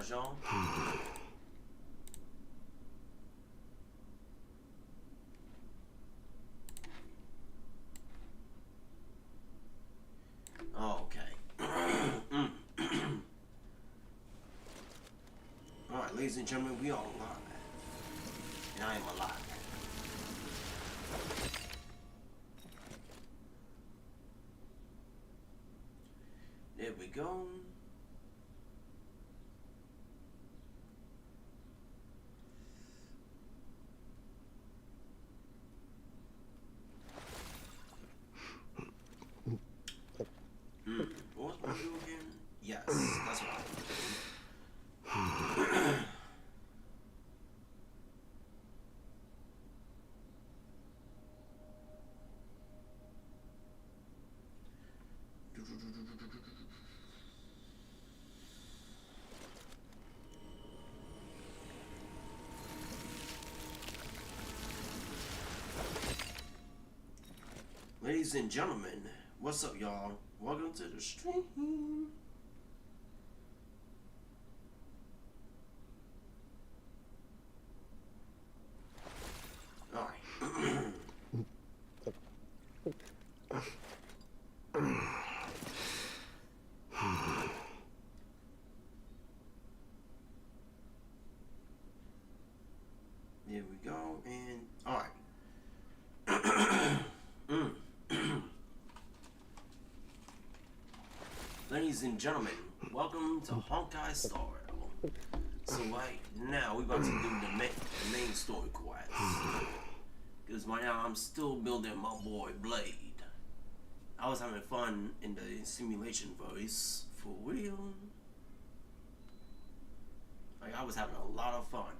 Guys, y'all. Alright, ladies and gentlemen, we are alive. And I am alive. There we go. What was my do again? Yes, that's what I was Ladies and gentlemen, what's up, y'all? Welcome to the stream. Alright. There we go, and alright. Ladies and gentlemen, welcome to Honkai Star Rail. So right now we're about to do the main story quest. Because right now I'm still building my boy Blade. I was having fun in the simulation voice, for real. Like, I was having a lot of fun.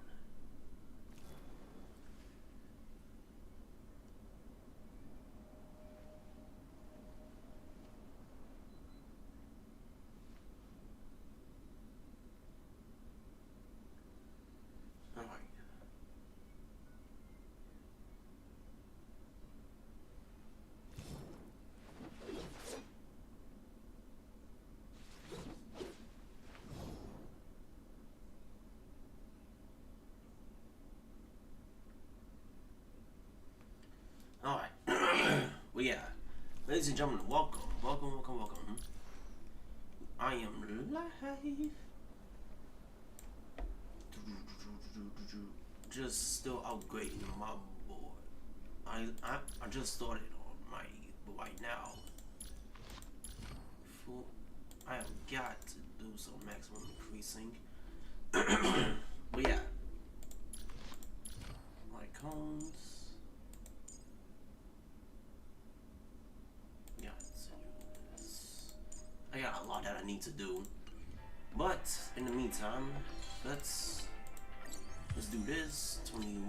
Alright. Well, yeah. Ladies and gentlemen, welcome. I am live. Just still upgrading my board. I just started on my right now. I have got to do some maximum increasing. But yeah. My cones. I got a lot that I need to do, but in the meantime, let's do this. 21.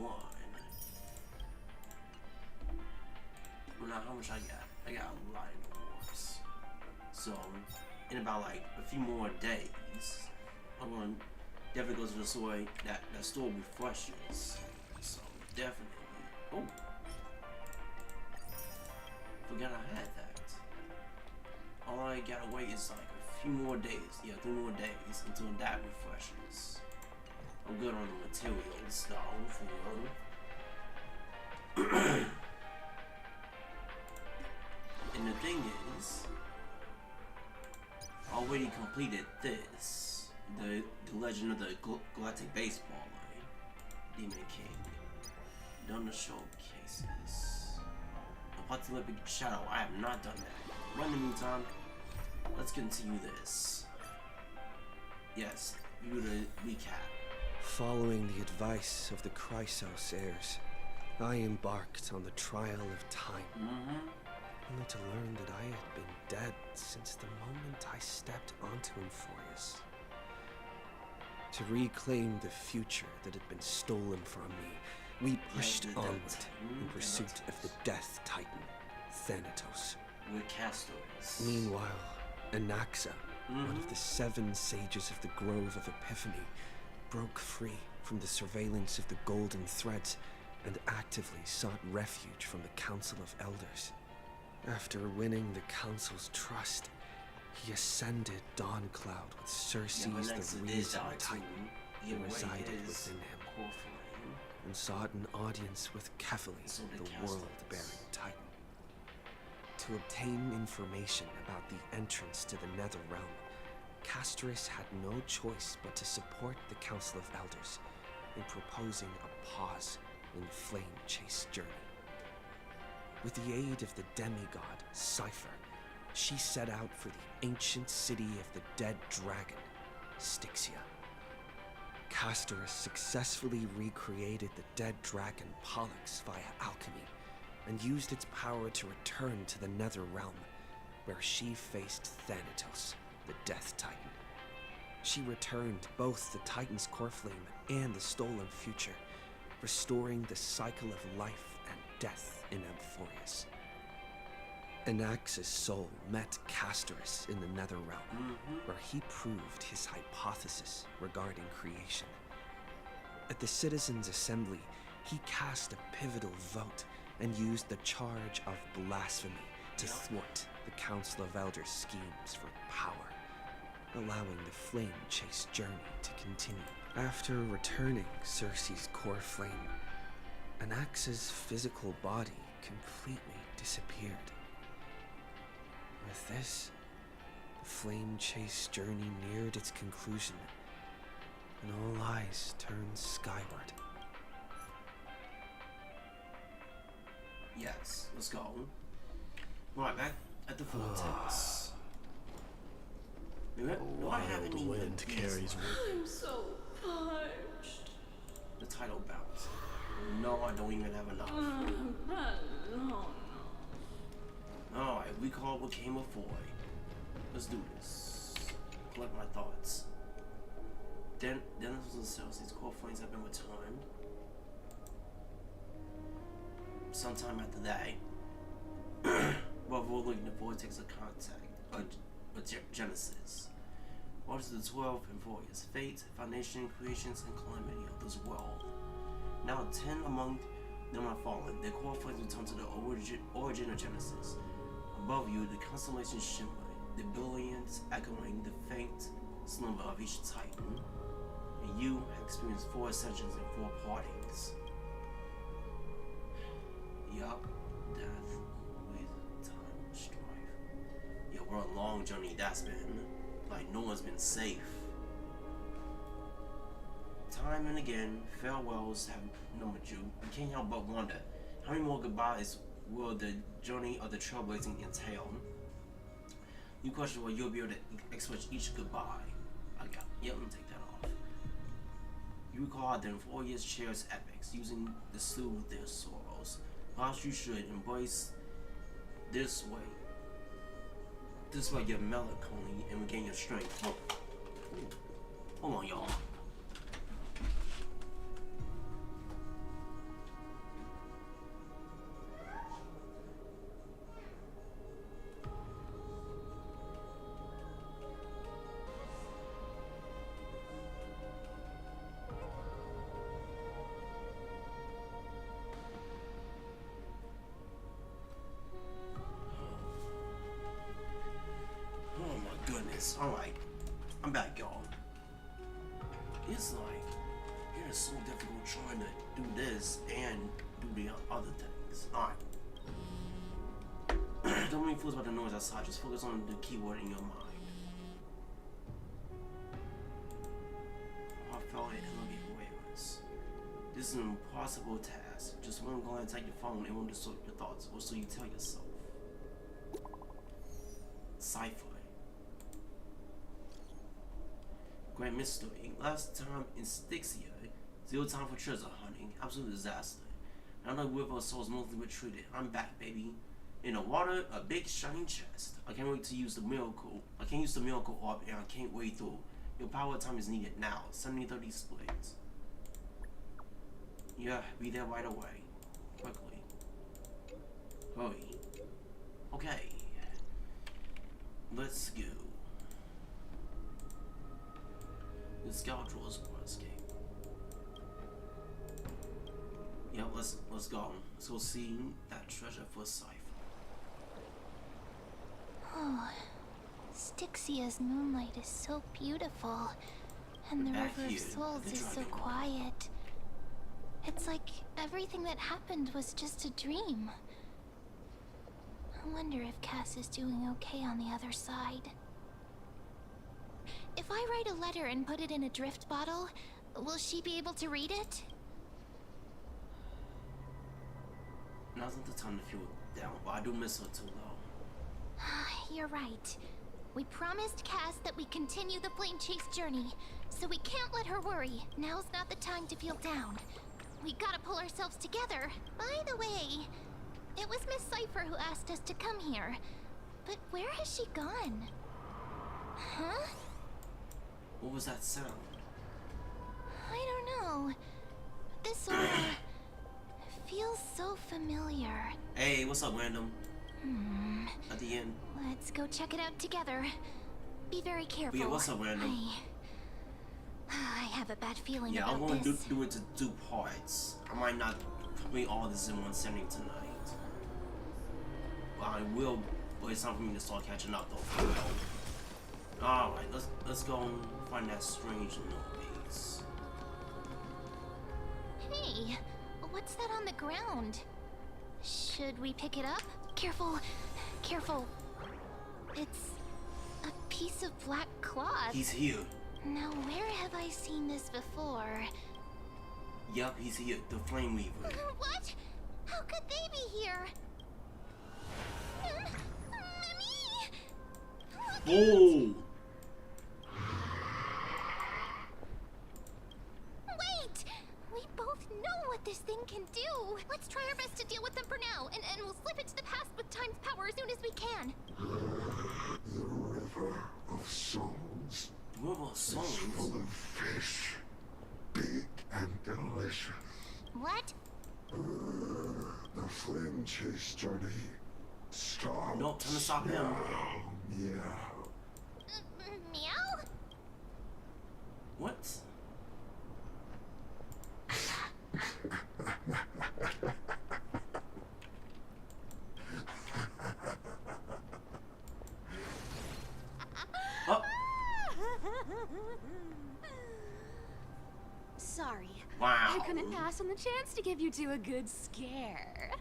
Well, now how much I got? I got a lot of awards. So in about like a few more days, I'm gonna definitely go to the store. That store refreshes. So definitely. Oh, forgot I had that. All I gotta wait is like a few more days. Yeah, 3 more days until that refreshes. I'm good on the materials though, for and the thing is, I already completed this. The Legend of the Galactic Baseballer, Demon King. Done the showcases. Apocalyptic Shadow, I have not done that. But in the meantime, let's continue this. Yes, view the recap. Following the advice of the Chrysos heirs, I embarked on the trial of time. Only to learn that I had been dead since the moment I stepped onto Euphorius. To reclaim the future that had been stolen from me, we pushed onward in pursuit of the Death Titan, Thanatos. We're castors. Meanwhile, Anaxa, one of the 7 sages of the Grove of Epiphany, broke free from the surveillance of the Golden Threads and actively sought refuge from the Council of Elders. After winning the Council's trust, He ascended Dawn Cloud with Cersei's the Reason Titan who resided within him, and sought an audience with Kefali, the world-bearing Titan. To obtain information about the entrance to the Nether Realm, Castorus had no choice but to support the Council of Elders in proposing a pause in the flame chase journey. With the aid of the demigod Cypher, she set out for the ancient city of the dead dragon, Styxia. Castorus successfully recreated the dead dragon Pollux via alchemy and used its power to return to the Nether Realm, where she faced Thanatos, the Death Titan. She returned both the Titan's core flame and the stolen future, restoring the cycle of life and death in Amphorius. Anax's soul met Castorus in the Nether Realm, where he proved his hypothesis regarding creation. At the Citizens' Assembly, he cast a pivotal vote and used the charge of blasphemy to thwart the Council of Elders' schemes for power, allowing the flame chase journey to continue. After returning Cersei's core flame, Anax's physical body completely disappeared. With this, the flame chase journey neared its conclusion, and all eyes turned skyward. Yes, let's go. Right, back at the vortex. Do I have any wind carries with I'm so parched. the title bounce? No, I don't even have enough. No. Alright, we call what came before. Let's do this. Collect my thoughts. Then this was cells. These core flames have been returned. Sometime after that, while rolling the vortex of contact, Genesis. What is the 12 and Voyage? Fate, foundation, creations, and calamity of this world. Now 10 among them are fallen. Their core flames return to the origin of Genesis. Above you, the constellations shimmer, the billions echoing the faint slumber of each Titan. And you have experienced 4 ascensions and 4 partings. Yup, death with time, strife. Yeah, we're on a long journey that's been. Like, no one's been safe. Time and again, farewells have numbered you. You can't help but wonder, how many more goodbyes will the journey of the Trailblazing entail? You question whether you'll be able to express each goodbye. Let me take that off. You recall how the Amphorius shares epics, using the slew of their sorrows. Perhaps you should embrace this way your melancholy and regain your strength. Hold on, y'all. Alright, I'm back, y'all. It's like, it is so difficult trying to do this and do the other things. Alright. Don't make fools about the noise outside, just focus on the keyword in your mind. Heartfelt and elongate waves. This is an impossible task. Just one glance at your phone and won't distort your thoughts, or so you tell yourself. Cypher. Great mystery. Last time in Styxia, 0 time for treasure hunting. Absolute disaster. Now that with our souls mostly retreated, I'm back, baby. In the water, a big shiny chest. I can't wait to use the miracle. I can't use the miracle orb, and I can't wait through. Your power time is needed now. 70-30 splits. Yeah, be there right away. Quickly. Hurry. Okay. Let's go. The scoundrels will escape. Yeah, let's go. Let's go see that treasure for Cypher. Oh, Styxia's moonlight is so beautiful, and the Back River of here, Souls the is so dragon. quiet. It's like everything that happened was just a dream. I wonder if Cass is doing okay on the other side. If I write a letter and put it in a drift bottle, will she be able to read it? Now's not the time to feel down, but I do miss her too, though. You're right. We promised Cass that we continue the flame chase journey, so we can't let her worry. Now's not the time to feel down. We gotta pull ourselves together. By the way, it was Miss Cypher who asked us to come here. But where has she gone? Huh? What was that sound? I don't know. This aura feels so familiar. Hey, what's up, random? At the end. Let's go check it out together. Be very careful. Yeah, what's up, random? I have a bad feeling Yeah, about I'm going to this. do it to two parts. I might not complete all this in one sitting tonight. But I will, but it's time for me to start catching up though. Alright, let's go and find that strange noise. Hey, what's that on the ground? Should we pick it up? Careful, careful. It's a piece of black cloth. He's here. Now, where have I seen this before? Yup, he's here. The Flame Weaver. What? How could they be here? Mummy! Oh! Wait! We both know what this thing can do. Let's try our best to deal with them for now, and we'll slip into the past with Time's power as soon as we can. The River of Souls River of is Souls? full of fish, big and delicious. What? The flame chase journey starts. No, time to stop him. now. Yeah. Meow? What? Oh, Sorry. wow. I couldn't pass on the chance to give you two a good scare.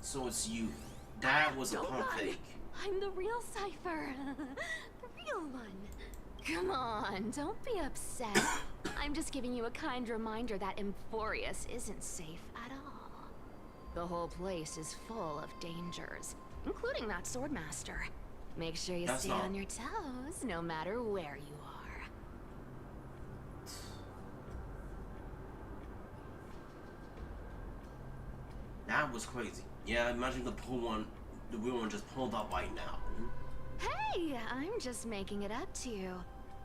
So it's you. That was a Don't pump run. fake. I'm the real Cypher. The real one. Come on, don't be upset. I'm just giving you a kind reminder that Emphorius isn't safe at all. The whole place is full of dangers, including that swordmaster. Make sure you That's stay not- on your toes, no matter where you are. That was crazy. Yeah, imagine the real one just pulled up right now. Hey, I'm just making it up to you.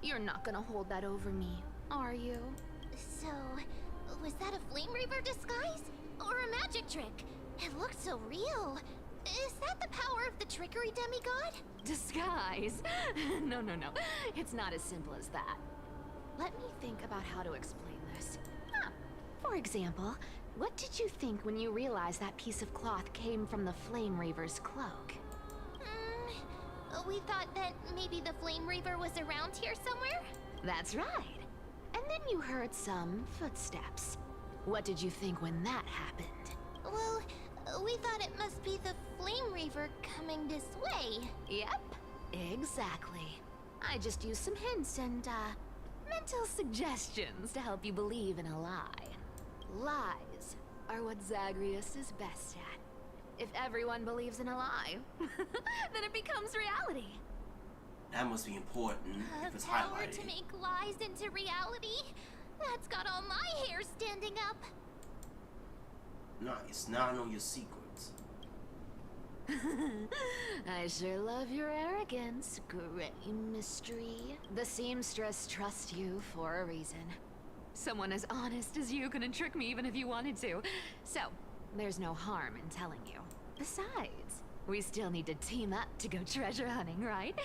You're not gonna hold that over me, are you? So, was that a Flame Reaver disguise? Or a magic trick? It looked so real. Is that the power of the trickery demigod? Disguise? No. It's not as simple as that. Let me think about how to explain this. For example, what did you think when you realized that piece of cloth came from the Flame Reaver's cloak? We thought that maybe the Flame Reaver was around here somewhere? That's right. And then you heard some footsteps. What did you think when that happened? Well, we thought it must be the Flame Reaver coming this way. Yep, exactly. I just used some hints and, mental suggestions to help you believe in a lie. Lies are what Zagreus is best at. If everyone believes in a lie, then it becomes reality. That must be important if it's Power highlighted. to make lies into reality? That's got all my hair standing up. Nice. Now I know your secrets. I sure love your arrogance, Grey Mystery. The seamstress trusts you for a reason. Someone as honest as you couldn't trick me even if you wanted to. So, there's no harm in telling you. Besides, we still need to team up to go treasure hunting, right?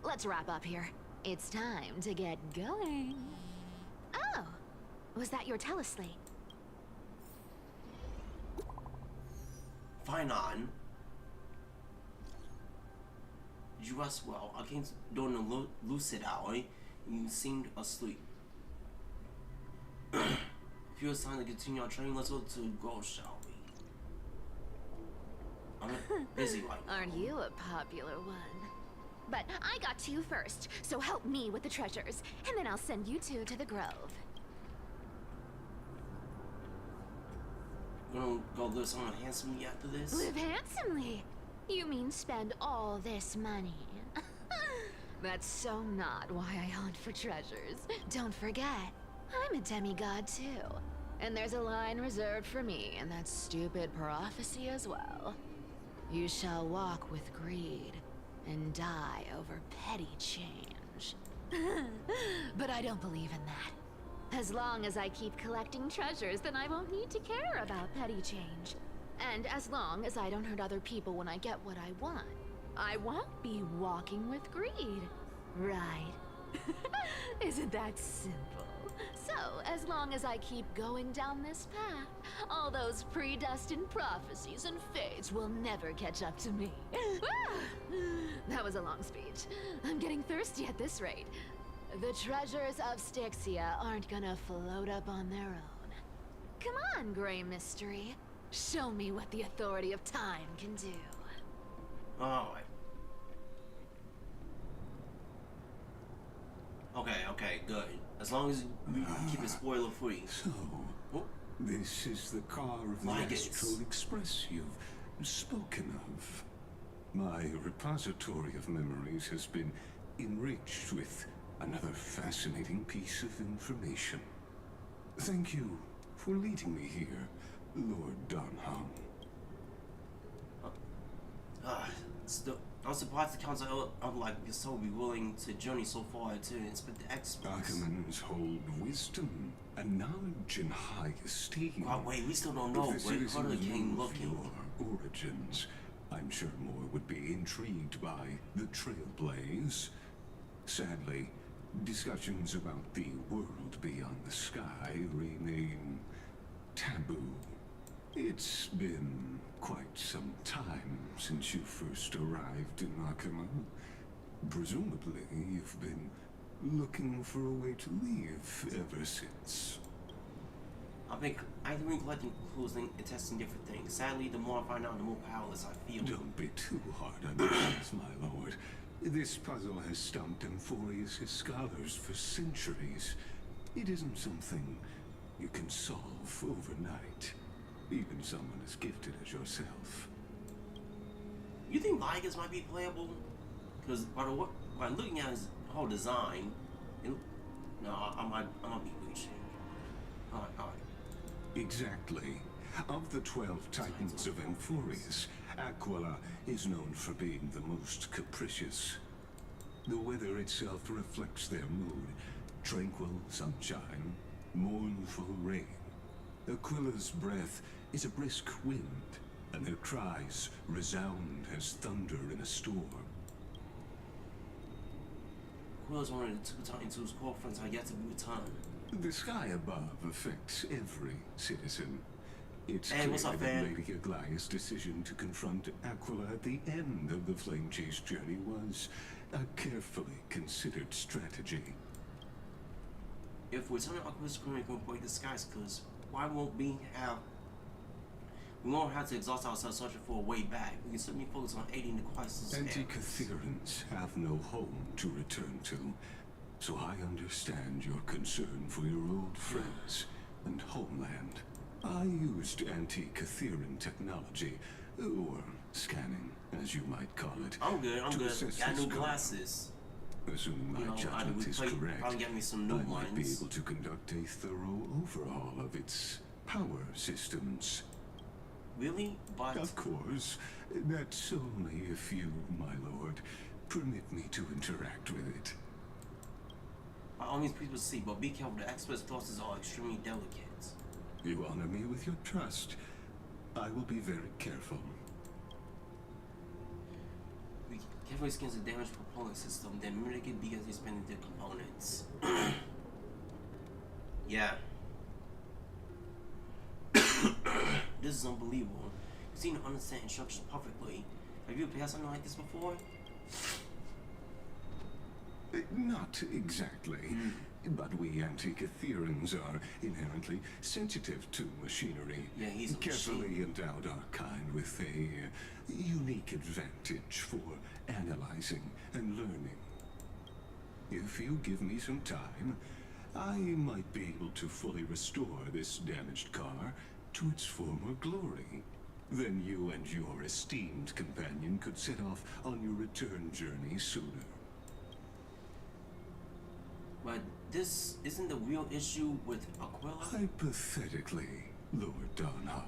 Let's wrap up here. It's time to get going. Oh, was that your teleslate? Fine on. Did you rest well? I came during the lucid hour, and you seemed asleep. If you're assigned to continue our training, let's go to Grove, shall we? I'm busy right now. Aren't you a popular one? But I got to you first, so help me with the treasures, and then I'll send you two to the Grove. You gonna go live somewhere handsomely after this? Live handsomely? You mean spend all this money? That's so not why I hunt for treasures. Don't forget, I'm a demigod too. And there's a line reserved for me in that stupid prophecy as well. You shall walk with greed and die over petty change. But I don't believe in that. As long as I keep collecting treasures, then I won't need to care about petty change. And as long as I don't hurt other people when I get what I want, I won't be walking with greed. Right? Isn't that simple? So, as long as I keep going down this path, all those predestined prophecies and fates will never catch up to me. That was a long speech. I'm getting thirsty at this rate. The treasures of Styxia aren't gonna float up on their own. Come on, Gray Mystery. Show me what the authority of time can do. Alright. Okay, good. As long as we keep it spoiler free. So, this is the car of the Astral Express you've spoken of. My repository of memories has been enriched with another fascinating piece of information. Thank you for leading me here, Lord Donham. I'm surprised the council of like so be willing to journey so far to inspect the experts. Archimans hold wisdom and knowledge in high esteem. Oh, wait, we still don't know where Carter came looking. Your origins, I'm sure more would be intrigued by the Trailblaze. Sadly, discussions about the world beyond the sky remain taboo. It's been quite some time since you first arrived in Akima. Presumably, you've been looking for a way to leave ever since. I've been collecting clues and testing different things. Sadly, the more I find out, the more powerless I feel. Don't be too hard on yourself, my lord. This puzzle has stumped Amphorius' scholars for centuries. It isn't something you can solve overnight. Even someone as gifted as yourself. You think Ligas might be playable? Because by looking at his whole design, no, I might be reaching. Alright. Exactly. Of the 12 Titans of Amphorius, Aquila is known for being the most capricious. The weather itself reflects their mood. Tranquil sunshine, mournful rain. Aquila's breath is a brisk wind, and their cries resound as thunder in a storm. Aquila's one of the two Titans whose core friends are yet to be returned. The sky above affects every citizen. It's hey, what's clear up, that man? Lady Aglaya's decision to confront Aquila at the end of the Flame Chase journey was a carefully considered strategy. If we're turning Aquila's going to break the skies, because why won't we won't have to exhaust ourselves searching for a way back. We can simply focus on aiding the crisis. Anti-Catherians have no home to return to, so I understand your concern for your old friends and homeland. I used anti-Catherian technology, or scanning, as you might call it. I'm good. Assess Got new this glasses. Assuming my judgment is correct, probably get me some new I might be ones. able to conduct a thorough overhaul of its power systems. Really? But Of course, that's only if you, my lord, permit me to interact with it. by all means, please proceed. But be careful. The expert's clauses are extremely delicate. You honor me with your trust. I will be very careful. We carefully scan the damaged propellant system, then mitigate because they spend the components. Yeah. This is unbelievable. You seem to understand instructions perfectly. Have you passed something like this before? Not exactly. But we Antikytherians are inherently sensitive to machinery. Yeah, he's a carefully machine. endowed our kind with a unique advantage for analyzing and learning. If you give me some time, I might be able to fully restore this damaged car to its former glory. Then you and your esteemed companion could set off on your return journey sooner. But this isn't the real issue with Aquila? Hypothetically, Lord Donham,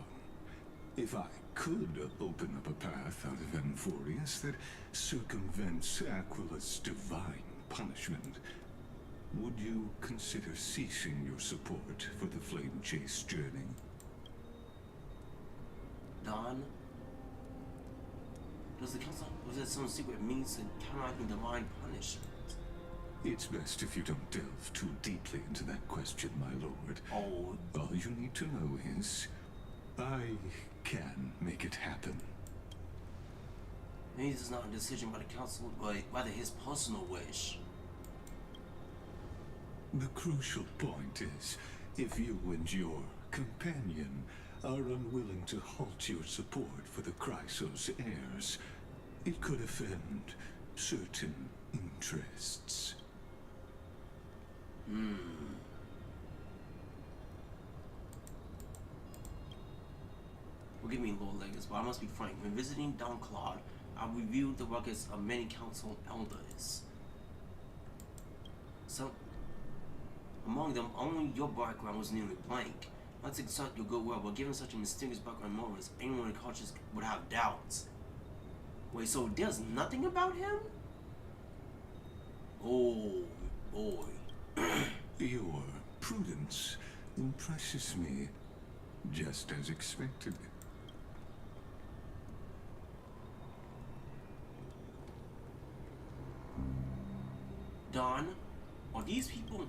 if I could open up a path out of Amphorius that circumvents Aquila's divine punishment, would you consider ceasing your support for the Flame Chase journey? Don? Does the council, was it some secret means of counteracting divine punishment? It's best if you don't delve too deeply into that question, my lord. Oh. All you need to know is, I can make it happen. Maybe this is not a decision by the council, but rather his personal wish. The crucial point is, if you and your companion are unwilling to halt your support for the Chrysos heirs, it could offend certain interests. Forgive me, Lord Legas, but I must be frank. When visiting Don Claude, I reviewed the records of many council elders. So, among them, only your background was nearly blank. Not to insult your goodwill, but given such a mysterious background motives, anyone cautious would have doubts. Wait, so there's nothing about him? Oh, boy. Your prudence impresses me, just as expected. Don, are these people?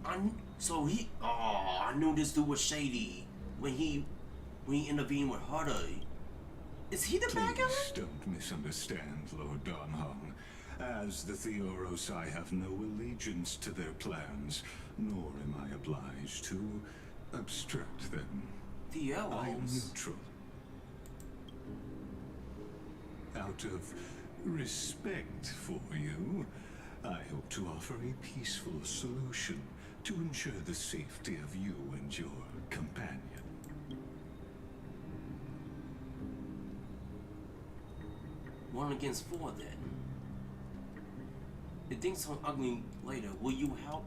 I knew this dude was shady when he intervened with Hutter. Is he the bad guy? Please don't misunderstand, Lord Donham. As the Theoros, I have no allegiance to their plans, nor am I obliged to obstruct them. Theoros? I am neutral. Out of respect for you, I hope to offer a peaceful solution to ensure the safety of you and your companion. 1 against 4 then. If things turn ugly later, will you help?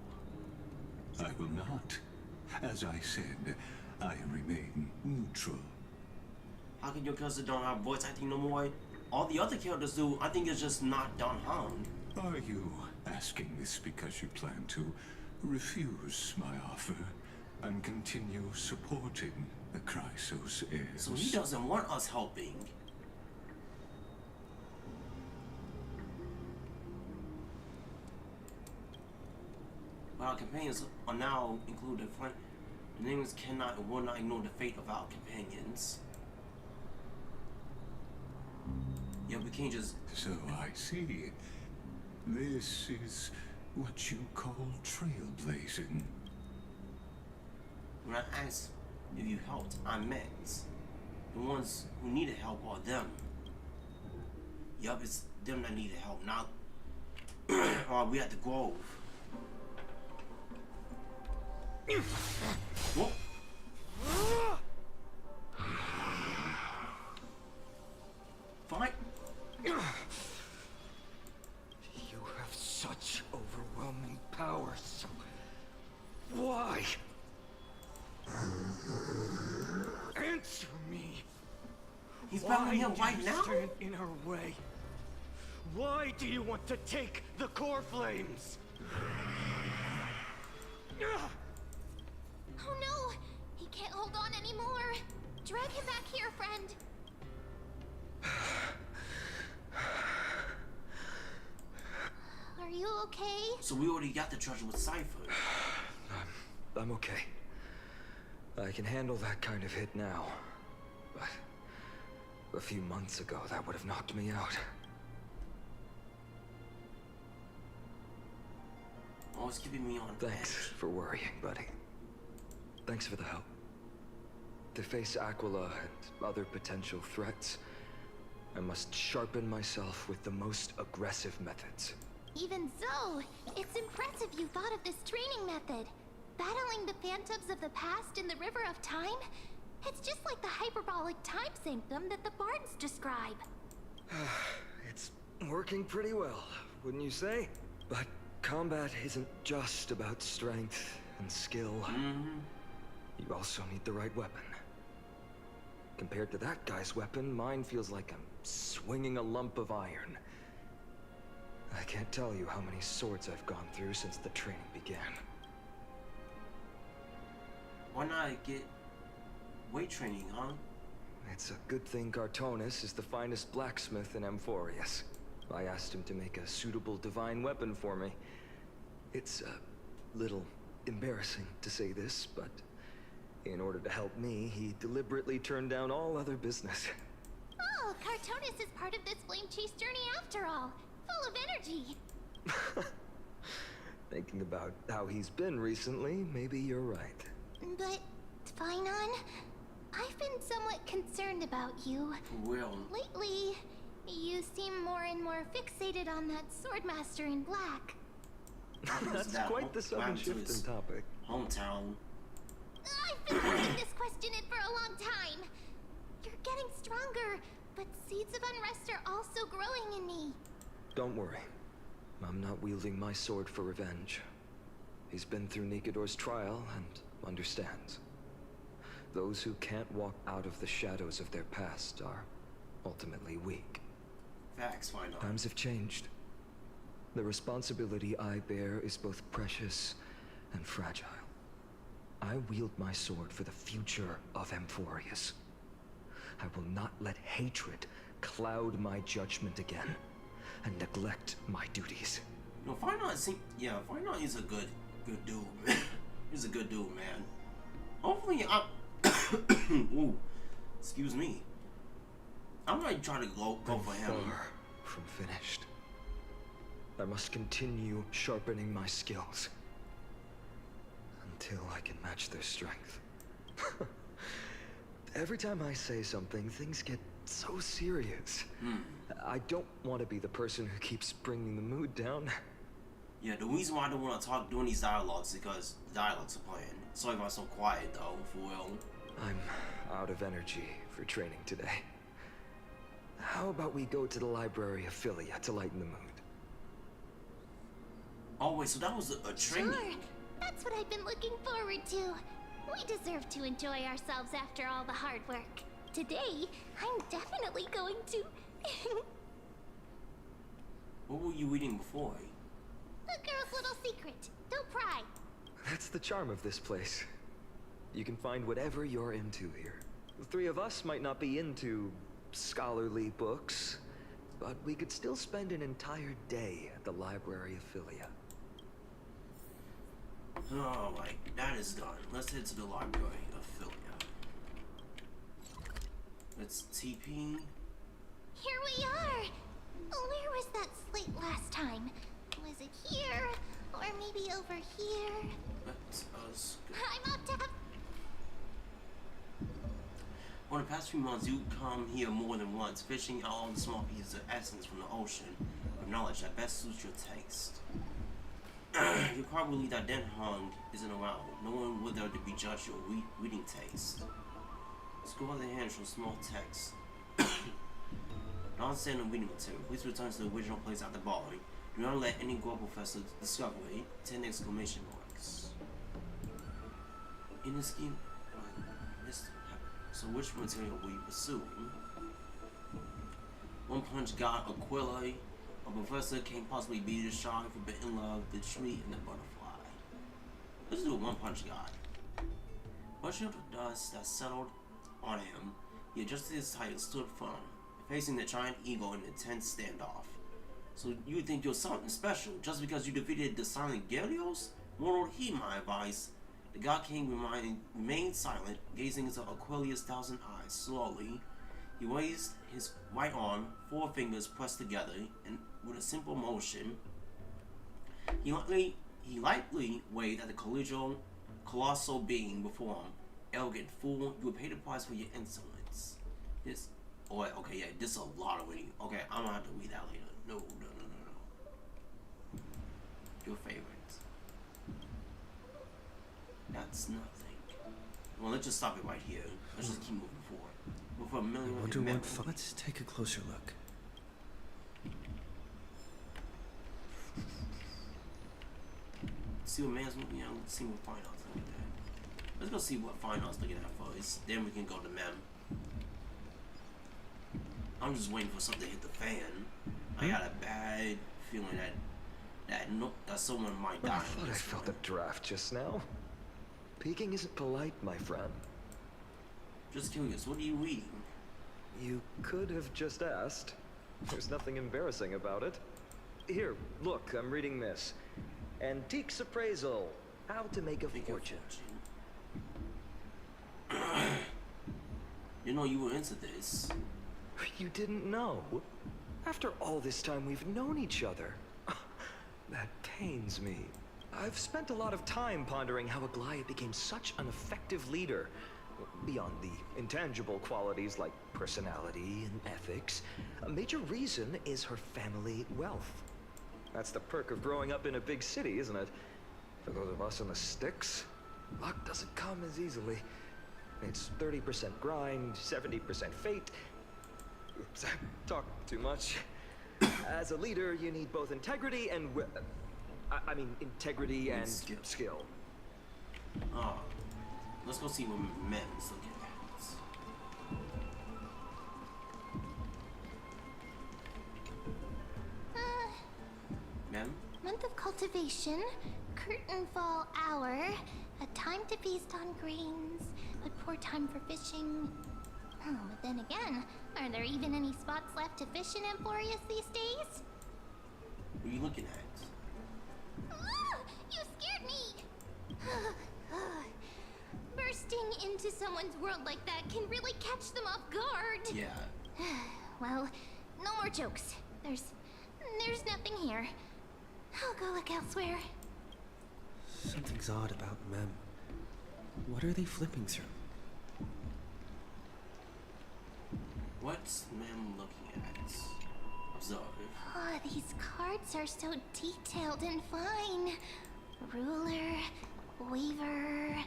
I will not. As I said, I remain neutral. How can your cousin don't have voice acting no more? All the other characters do. I think it's just not Don Hong. Are you asking this because you plan to refuse my offer and continue supporting the Chrysos heirs? So he doesn't want us helping. But our companions are now included. The names cannot and will not ignore the fate of our companions. Yeah, we can't just... So I see. This is what you call trailblazing. When I asked if you helped, I meant the ones who needed help are them. Yup, it's them that needed help, not we at the Grove. Whoa. Fight. You have such overwhelming power, so why? Answer me. He's battling him right do you now? stand in her way? Why do you want to take the core flames? Oh no! He can't hold on anymore! Drag him back here, friend! Are you okay? So we already got the treasure with Cypher. I'm okay. I can handle that kind of hit now. But A few months ago, that would have knocked me out. Always keeping me on Thanks for worrying, buddy. Thanks for the help. To face Aquila and other potential threats, I must sharpen myself with the most aggressive methods. Even so, it's impressive you thought of this training method. Battling the phantoms of the past in the River of Time? It's just like the hyperbolic time sanctum that the bards describe. It's working pretty well, wouldn't you say? But combat isn't just about strength and skill. You also need the right weapon. Compared to that guy's weapon, mine feels like I'm swinging a lump of iron. I can't tell you how many swords I've gone through since the training began. Why not get weight training, huh? It's a good thing Cartonis is the finest blacksmith in Amphorius. I asked him to make a suitable divine weapon for me. It's a little embarrassing to say this, but in order to help me, he deliberately turned down all other business. Oh, Cartonis is part of this flame chase journey after all. Full of energy. Thinking about how he's been recently, maybe you're right. But, Finon, I've been somewhat concerned about you. Well, Lately, you seem more and more fixated on that swordmaster in black. That's quite the sudden shift in topic. Hometown. I've been holding this question in for a long time. You're getting stronger, but seeds of unrest are also growing in me. Don't worry. I'm not wielding my sword for revenge. He's been through Nikador's trial and understands. Those who can't walk out of the shadows of their past are ultimately weak. Facts, why not? Times have changed. The responsibility I bear is both precious and fragile. I wield my sword for the future of Amphorius. I will not let hatred cloud my judgment again and neglect my duties. No, Finon is a good dude, man. He's a good dude, man. Hopefully, ooh, excuse me. I'm not trying to go for him. Far from finished. I must continue sharpening my skills until I can match their strength. Every time I say something, things get so serious. I don't want to be the person who keeps bringing the mood down. Yeah, the reason why I don't want to talk during these dialogues is because the dialogues are playing. Sorry if I'm so quiet, though, for real. I'm out of energy for training today. How about we go to the library of Philia to lighten the mood? Oh, wait, so that was a training. Sure, that's what I've been looking forward to. We deserve to enjoy ourselves after all the hard work. Today, I'm definitely going to. What were you reading before? A girl's little secret. Don't pry. That's the charm of this place. You can find whatever you're into here. The three of us might not be into scholarly books, but we could still spend an entire day at the library of Philia. Oh, like, that is done. Let's head to the library of Philia. Let's TP. Here we are. Where was that slate last time? Was it here? Or maybe over here? Let us go. I'm up to have... Over the past few months, you come here more than once, fishing out all the small pieces of essence from the ocean of knowledge that best suits your taste. You can't believe that Den Hung isn't around. No one would there to be judged your reading taste. Scroll the hand shows small text. Non-standard reading material. Please return to the original place at the bar. Do not let any Gore Professor discover it. 10 exclamation marks. In the scheme, so which material were you pursuing? One Punch God, Aquila, a professor can't possibly be the shy, forbidden love, the tree, and the butterfly. Let's do a One Punch God. Brushing up the dust that settled on him, he adjusted his tie and stood firm, facing the giant eagle in an intense standoff. So you think you're something special just because you defeated the silent Gyarados? Moral heed my advice. The God King remained silent, gazing into Aquilia's 1,000 eyes. Slowly, He raised his right arm, 4 fingers pressed together, and with a simple motion, he lightly waved at the colossal being before him. Arrogant fool, you will pay the price for your insolence. This, oh okay, yeah, this is a lot of reading. Okay, I'm gonna have to read that later. No. Your favorite. That's nothing. Well, let's just stop it right here. Let's just keep moving forward. With a million. I wonder what. Let's take a closer look. See what man's looking at. Let's see what fine art's looking at. Let's go see what fine art's looking at first. Then we can go to mem. I'm just waiting for something to hit the fan. I got a bad feeling that someone might die. I thought I felt a draft just now. Peeking isn't polite, my friend. Just curious, what are you reading? You could have just asked. There's nothing embarrassing about it. Here, look, I'm reading this. Antiques Appraisal. How to make a fortune. You know you were into this. You didn't know? After all this time we've known each other. That pains me. I've spent a lot of time pondering how Aglaia became such an effective leader. Beyond the intangible qualities like personality and ethics, a major reason is her family wealth. That's the perk of growing up in a big city, isn't it? For those of us in the sticks, luck doesn't come as easily. It's 30% grind, 70% fate. Oops, I talk too much. As a leader, you need both integrity and integrity and skill. Oh, let's go see what men's looking at. Mem? Month of cultivation, curtain fall hour, a time to feast on grains, but poor time for fishing. Oh, but then again, are there even any spots left to fish in Emporius these days? What are you looking at? Ah, you scared me! Bursting into someone's world like that can really catch them off guard. Yeah. Well, no more jokes. There's nothing here. I'll go look elsewhere. Something's odd about Mem. What are they flipping through? What's Mem looking at? Observe. Oh, these cards are so detailed and fine. Ruler, weaver,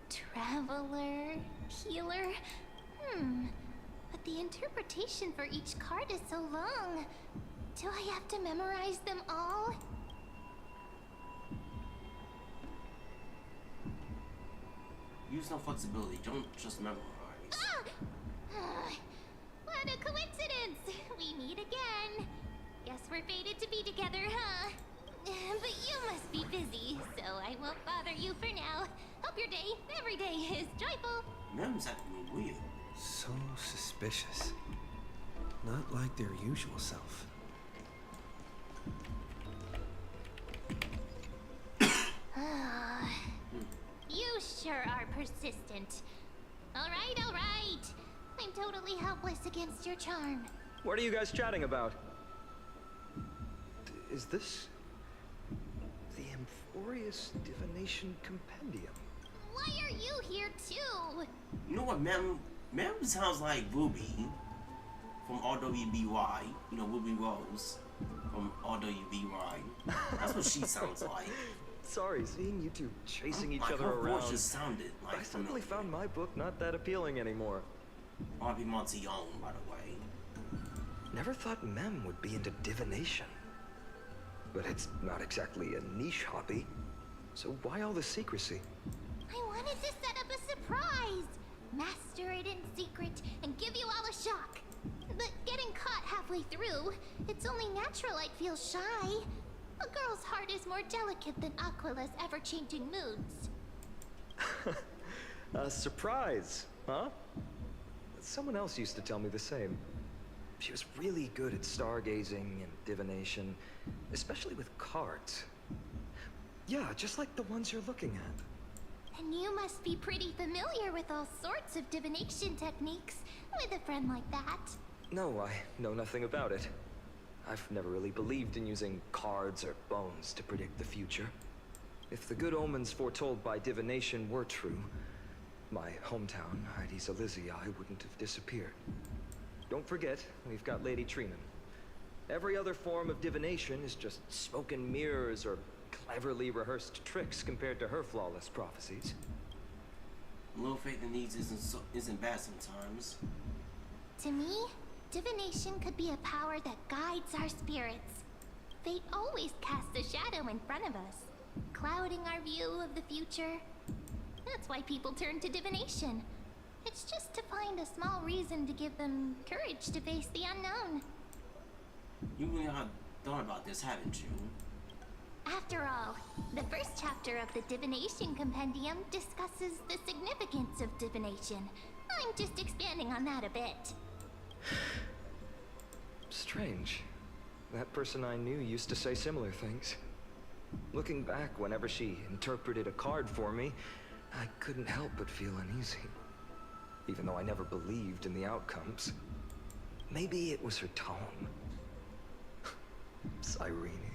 traveler, healer. But the interpretation for each card is so long. Do I have to memorize them all? Use no flexibility. Don't just memorize. What a coincidence! We meet again. Guess we're fated to be together, huh? But you must be busy, so I won't bother you for now. Hope your day, every day, is joyful. Mem's acting weird. So suspicious. Not like their usual self. You sure are persistent. All right. I'm totally helpless against your charm. What are you guys chatting about? Is this the Emporius Divination Compendium? Why are you here too? You know what, Mem sounds like Ruby from RWBY. You know, Ruby Rose from RWBY. That's what she sounds like. Sorry, seeing you two chasing each Like other her around. voice just sounded like I suddenly found my book not that appealing anymore. R.B. Monsignor, by the way. Never thought Mem would be into divination. But it's not exactly a niche hobby. So why all the secrecy? I wanted to set up a surprise. Master it in secret and give you all a shock. But getting caught halfway through, it's only natural I'd feel shy. A girl's heart is more delicate than Aquila's ever-changing moods. A surprise, huh? Someone else used to tell me the same. She was really good at stargazing and divination, especially with cards. Yeah, just like the ones you're looking at. And you You must be pretty familiar with all sorts of divination techniques with a friend like that. No, I know nothing about it. I've never really believed in using cards or bones to predict the future. If the good omens foretold by divination were true, my hometown, Heidi's Elysiae, wouldn't have disappeared. Don't forget, we've got Lady Trinan. Every other form of divination is just smoke and mirrors or cleverly rehearsed tricks compared to her flawless prophecies. A little faith in these isn't bad sometimes. To me, divination could be a power that guides our spirits. Fate always casts a shadow in front of us, clouding our view of the future. That's why people turn to divination. It's just to find a small reason to give them courage to face the unknown. You really have thought about this, haven't you? After all, the first chapter of the Divination Compendium discusses the significance of divination. I'm just expanding on that a bit. Strange. That person I knew used to say similar things. Looking back, whenever she interpreted a card for me, I couldn't help but feel uneasy. Even though I never believed in the outcomes. Maybe it was her tone. Cyrene.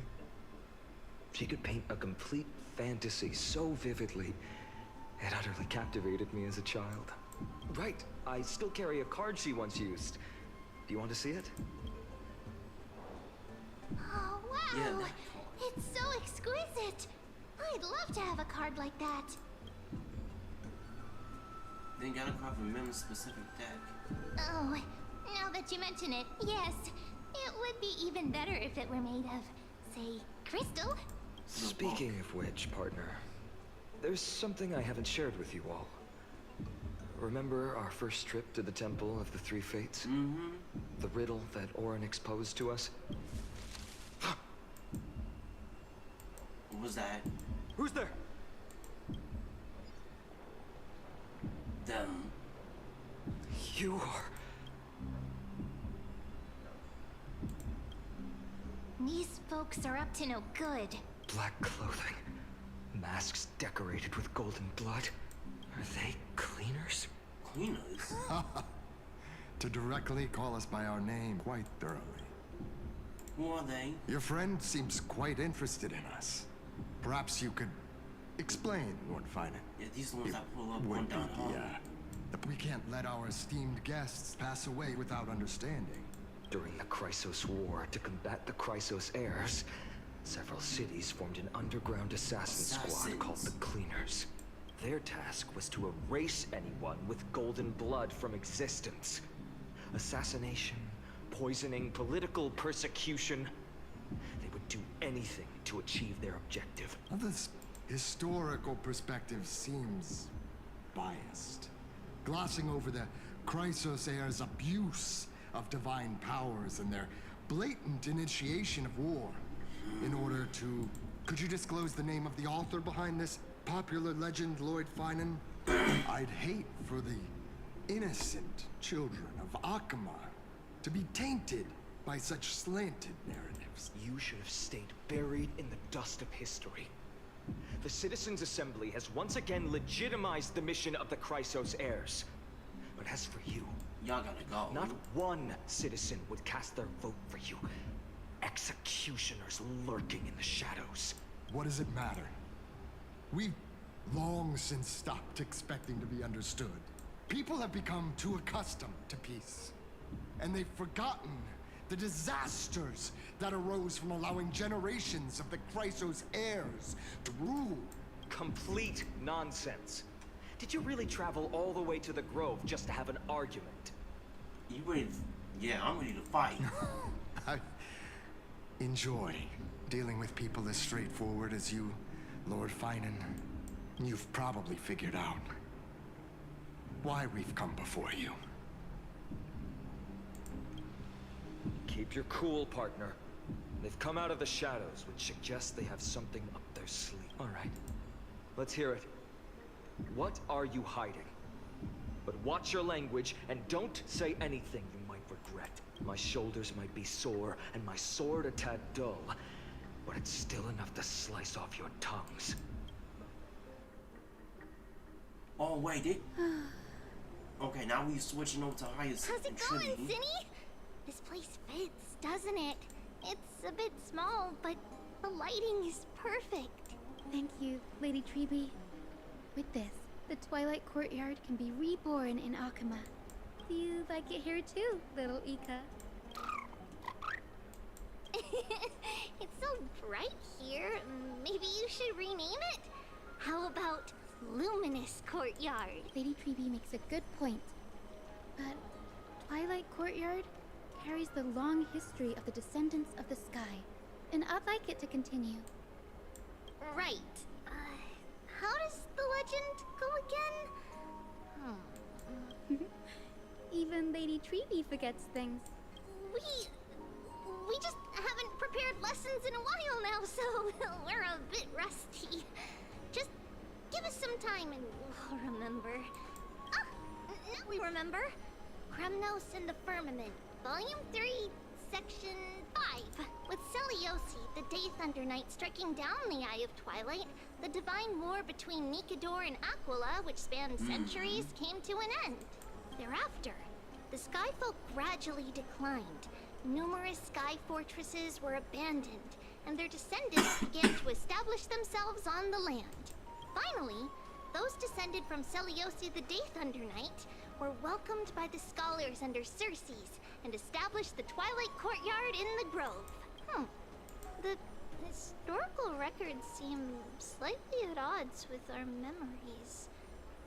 She could paint a complete fantasy so vividly, it utterly captivated me as a child. Right, I still carry a card she once used. Do you want to see it? Oh, wow! Yeah, that card. It's so exquisite! I'd love to have a card like that. Then got a card from Mem's specific deck. Oh, now that you mention it, yes. It would be even better if it were made of, say, crystal. Speaking of which, partner, there's something I haven't shared with you all. Remember our first trip to the Temple of the Three Fates? Mm-hmm. The riddle that Oryx posed to us? What was that? Who's there? Them. You are... These folks are up to no good. Black clothing. Masks decorated with golden blood. Are they cleaners? Cleaners? To directly call us by our name quite thoroughly. Who are they? Your friend seems quite interested in us. Perhaps you could explain, Lord Finan. Yeah, these ones It that pull up would one be down home. we can't let our esteemed guests pass away without understanding. During the Chrysos War, to combat the Chrysos heirs, several cities formed an underground assassin squad called the Cleaners. Their task was to erase anyone with golden blood from existence. Assassination, poisoning, political persecution. They would do anything to achieve their objective. Well, this historical perspective seems biased, glossing over the Chrysos heirs' abuse of divine powers and their blatant initiation of war. In order to... Could you disclose the name of the author behind this popular legend, Lord Finan? I'd hate for the innocent children of Akamar to be tainted by such slanted narratives. You should have stayed buried in the dust of history. The Citizens' Assembly has once again legitimized the mission of the Chrysos heirs. But as for you, Y'all gotta go. not one citizen would cast their vote for you. Executioners lurking in the shadows. What does it matter? We've long since stopped expecting to be understood. People have become too accustomed to peace. And they've forgotten the disasters that arose from allowing generations of the Chrysos heirs to rule. Complete nonsense. Did you really travel all the way to the Grove just to have an argument? You ready? Yeah, I'm ready to fight. I enjoy dealing with people as straightforward as you, Lord Finan. You've probably figured out why we've come before you. Keep your cool, partner. They've come out of the shadows, which suggests they have something up their sleeve. All right, let's hear it. What are you hiding? But watch your language, and don't say anything you might regret. My shoulders might be sore, and my sword a tad dull, but it's still enough to slice off your tongues. Oh wait, it. Okay, now we switching over to Hyacinth. How's it going, Zinni? This place fits, doesn't it? It's a bit small, but the lighting is perfect. Thank you, Lady Treeby. With this, the Twilight Courtyard can be reborn in Akuma. Do you like it here too, little Ika? It's so bright here. Maybe you should rename it? How about Luminous Courtyard? Lady Treeby makes a good point. But Twilight Courtyard carries the long history of the descendants of the sky, and I'd like it to continue. Right. How does the legend go again? Even Lady Treeby forgets things. We just haven't prepared lessons in a while now, so we're a bit rusty. Just give us some time and we'll remember. Ah, now we remember. Kremnos and the Firmament, Volume 3, Section 5. With Seliosi, the Day Thunder Knight, striking down the Eye of Twilight, the divine war between Nikador and Aquila, which spanned centuries, came to an end. Thereafter, the Skyfolk gradually declined. Numerous sky fortresses were abandoned, and their descendants began to establish themselves on the land. Finally, those descended from Seliosi the Day Thunder Knight were welcomed by the scholars under Circes and established the Twilight Courtyard in the Grove. The historical records seem slightly at odds with our memories.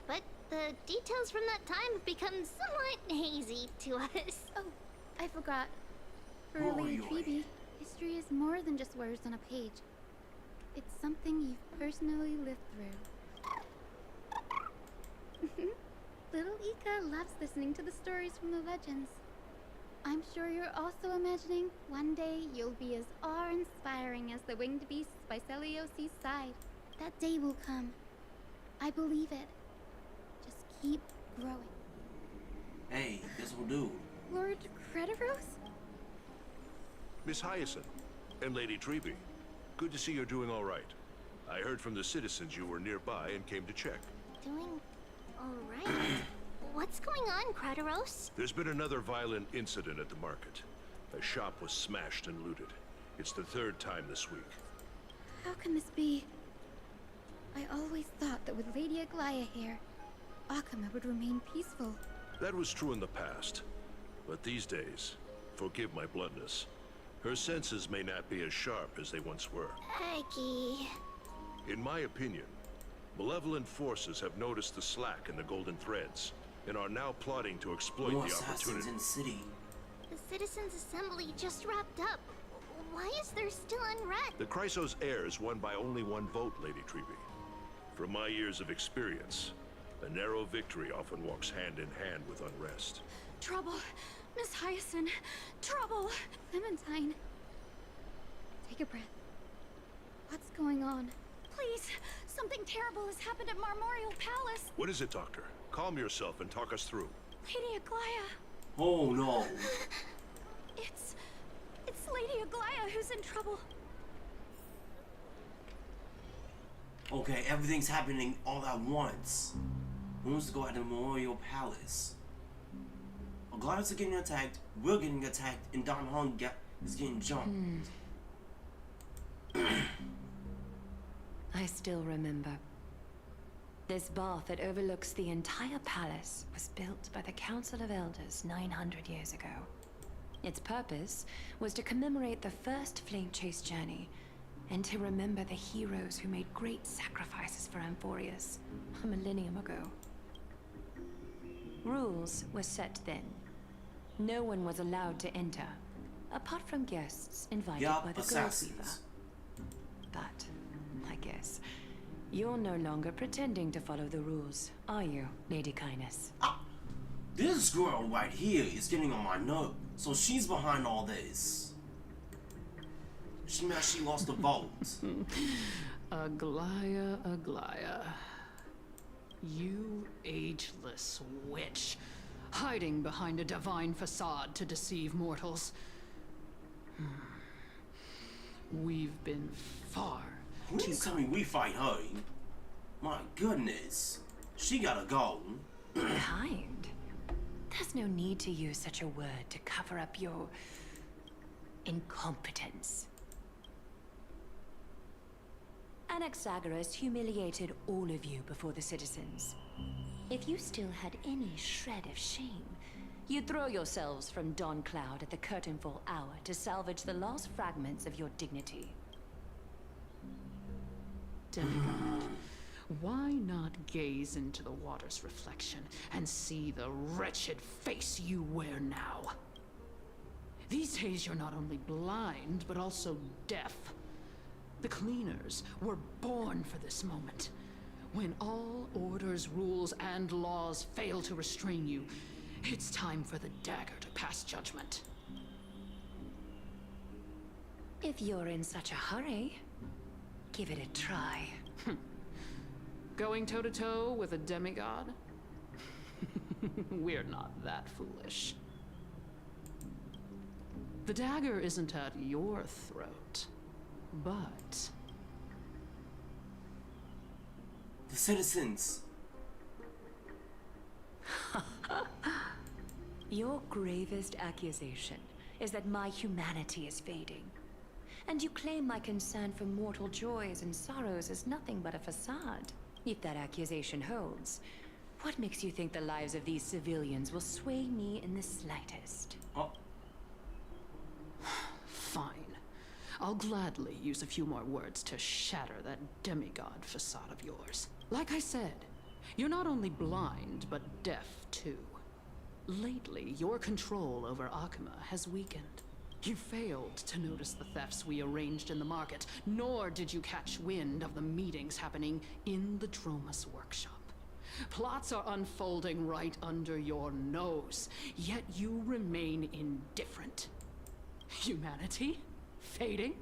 But the details from that time have become somewhat hazy to us. Oh, I forgot. For Lady Treeby, history is more than just words on a page. It's something you've personally lived through. Little Ika loves listening to the stories from the legends. I'm sure you're also imagining one day you'll be as awe-inspiring as the winged beasts by Seliosi's side. That day will come. I believe it. Just keep growing. Hey, this will do. Lord Crediros? Miss Hyacinth and Lady Treeby, good to see you're doing all right. I heard from the citizens you were nearby and came to check. Doing all right? What's going on, Crediros? There's been another violent incident at the market. A shop was smashed and looted. It's the third time this week. How can this be? I always thought that with Lady Aglaya here, Akuma would remain peaceful. That was true in the past. But these days, forgive my bluntness, her senses may not be as sharp as they once were. Aggie. In my opinion, malevolent forces have noticed the slack in the golden threads and are now plotting to exploit More the assassins opportunity. in the city. The Citizens' Assembly just wrapped up. Why is there still unrest? The Chrysos heirs won by only one vote, Lady Treeby. From my years of experience, a narrow victory often walks hand in hand with unrest. Trouble! Miss Hyacinth! Trouble! Clementine! Take a breath. What's going on? Please! Something terrible has happened at Marmorial Palace! What is it, Doctor? Calm yourself and talk us through. Lady Aglaya! Oh no. It's Lady Aglaya who's in trouble. Okay, everything's happening all at once. Who wants to go at the Memorial Palace? Aglaya's getting attacked, we're getting attacked, and Don Hong is getting jumped. I still remember. This bath that overlooks the entire palace was built by the Council of Elders 900 years ago. Its purpose was to commemorate the first flame chase journey and to remember the heroes who made great sacrifices for Amphorius a millennium ago. Rules were set then. No one was allowed to enter, apart from guests invited by the assassins. Girl But, I guess, you're no longer pretending to follow the rules, are you, Lady Kindness? This girl right here is getting on my nerve, so she's behind all this. She lost the vote. Aglaya. You ageless witch. Hiding behind a divine facade to deceive mortals. We've been far Please tell me we fight her. My goodness. She gotta go. Kind? There's no need to use such a word to cover up your incompetence. Anaxagoras humiliated all of you before the citizens. If you still had any shred of shame, you'd throw yourselves from Dawn Cloud at the curtainfall hour to salvage the last fragments of your dignity. Demigod, why not gaze into the water's reflection and see the wretched face you wear now? These days you're not only blind, but also deaf. The cleaners were born for this moment. When all orders, rules, and laws fail to restrain you, it's time for the dagger to pass judgment. If you're in such a hurry, give it a try. Going toe-to-toe with a demigod? We're not that foolish. The dagger isn't at your throat, but... the citizens. Your gravest accusation is that my humanity is fading. And you claim my concern for mortal joys and sorrows is nothing but a facade. If that accusation holds, what makes you think the lives of these civilians will sway me in the slightest? Oh. Fine. I'll gladly use a few more words to shatter that demigod facade of yours. Like I said, you're not only blind, but deaf too. Lately, your control over Akuma has weakened. You failed to notice the thefts we arranged in the market, nor did you catch wind of the meetings happening in the Dromus workshop. Plots are unfolding right under your nose, yet you remain indifferent. Humanity? Fading?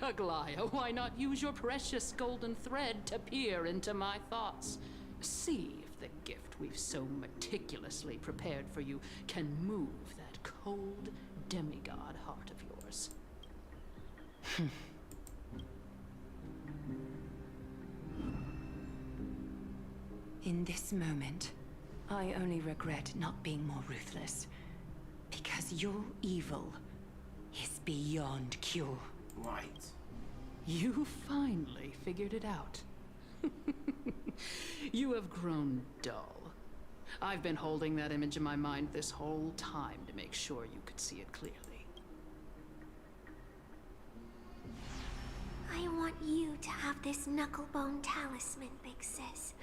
Aglaya, why not use your precious golden thread to peer into my thoughts? See if the gift we've so meticulously prepared for you can move that cold demigod heart of yours. In this moment, I only regret not being more ruthless. Because your evil is beyond cure. Right. You finally figured it out. You have grown dull. I've been holding that image in my mind this whole time to make sure you could see it clearly. I want you to have this knucklebone talisman, Big Sis.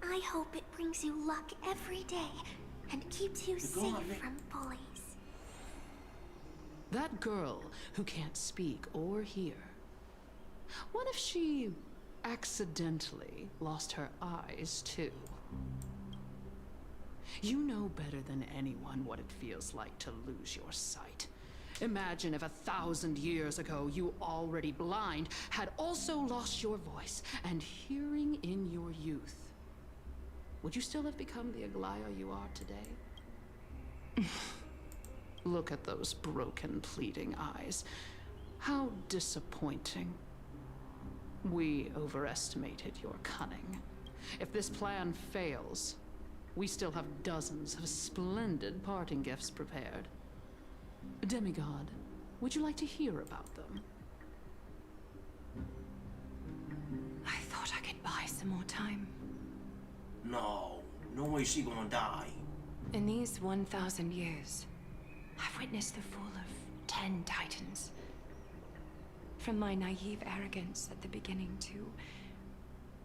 I hope it brings you luck every day and keeps you safe from bullies. That girl who can't speak or hear. What if she accidentally lost her eyes too? You know better than anyone what it feels like to lose your sight. Imagine if 1,000 years ago you, already blind, had also lost your voice and hearing in your youth. Would you still have become the Aglaya you are today? Look at those broken, pleading eyes. How disappointing. We overestimated your cunning. If this plan fails, we still have dozens of splendid parting gifts prepared. Demigod, would you like to hear about them? I thought I could buy some more time. No. No way she gonna die. In these 1,000 years, I've witnessed the fall of 10 titans. From my naive arrogance at the beginning to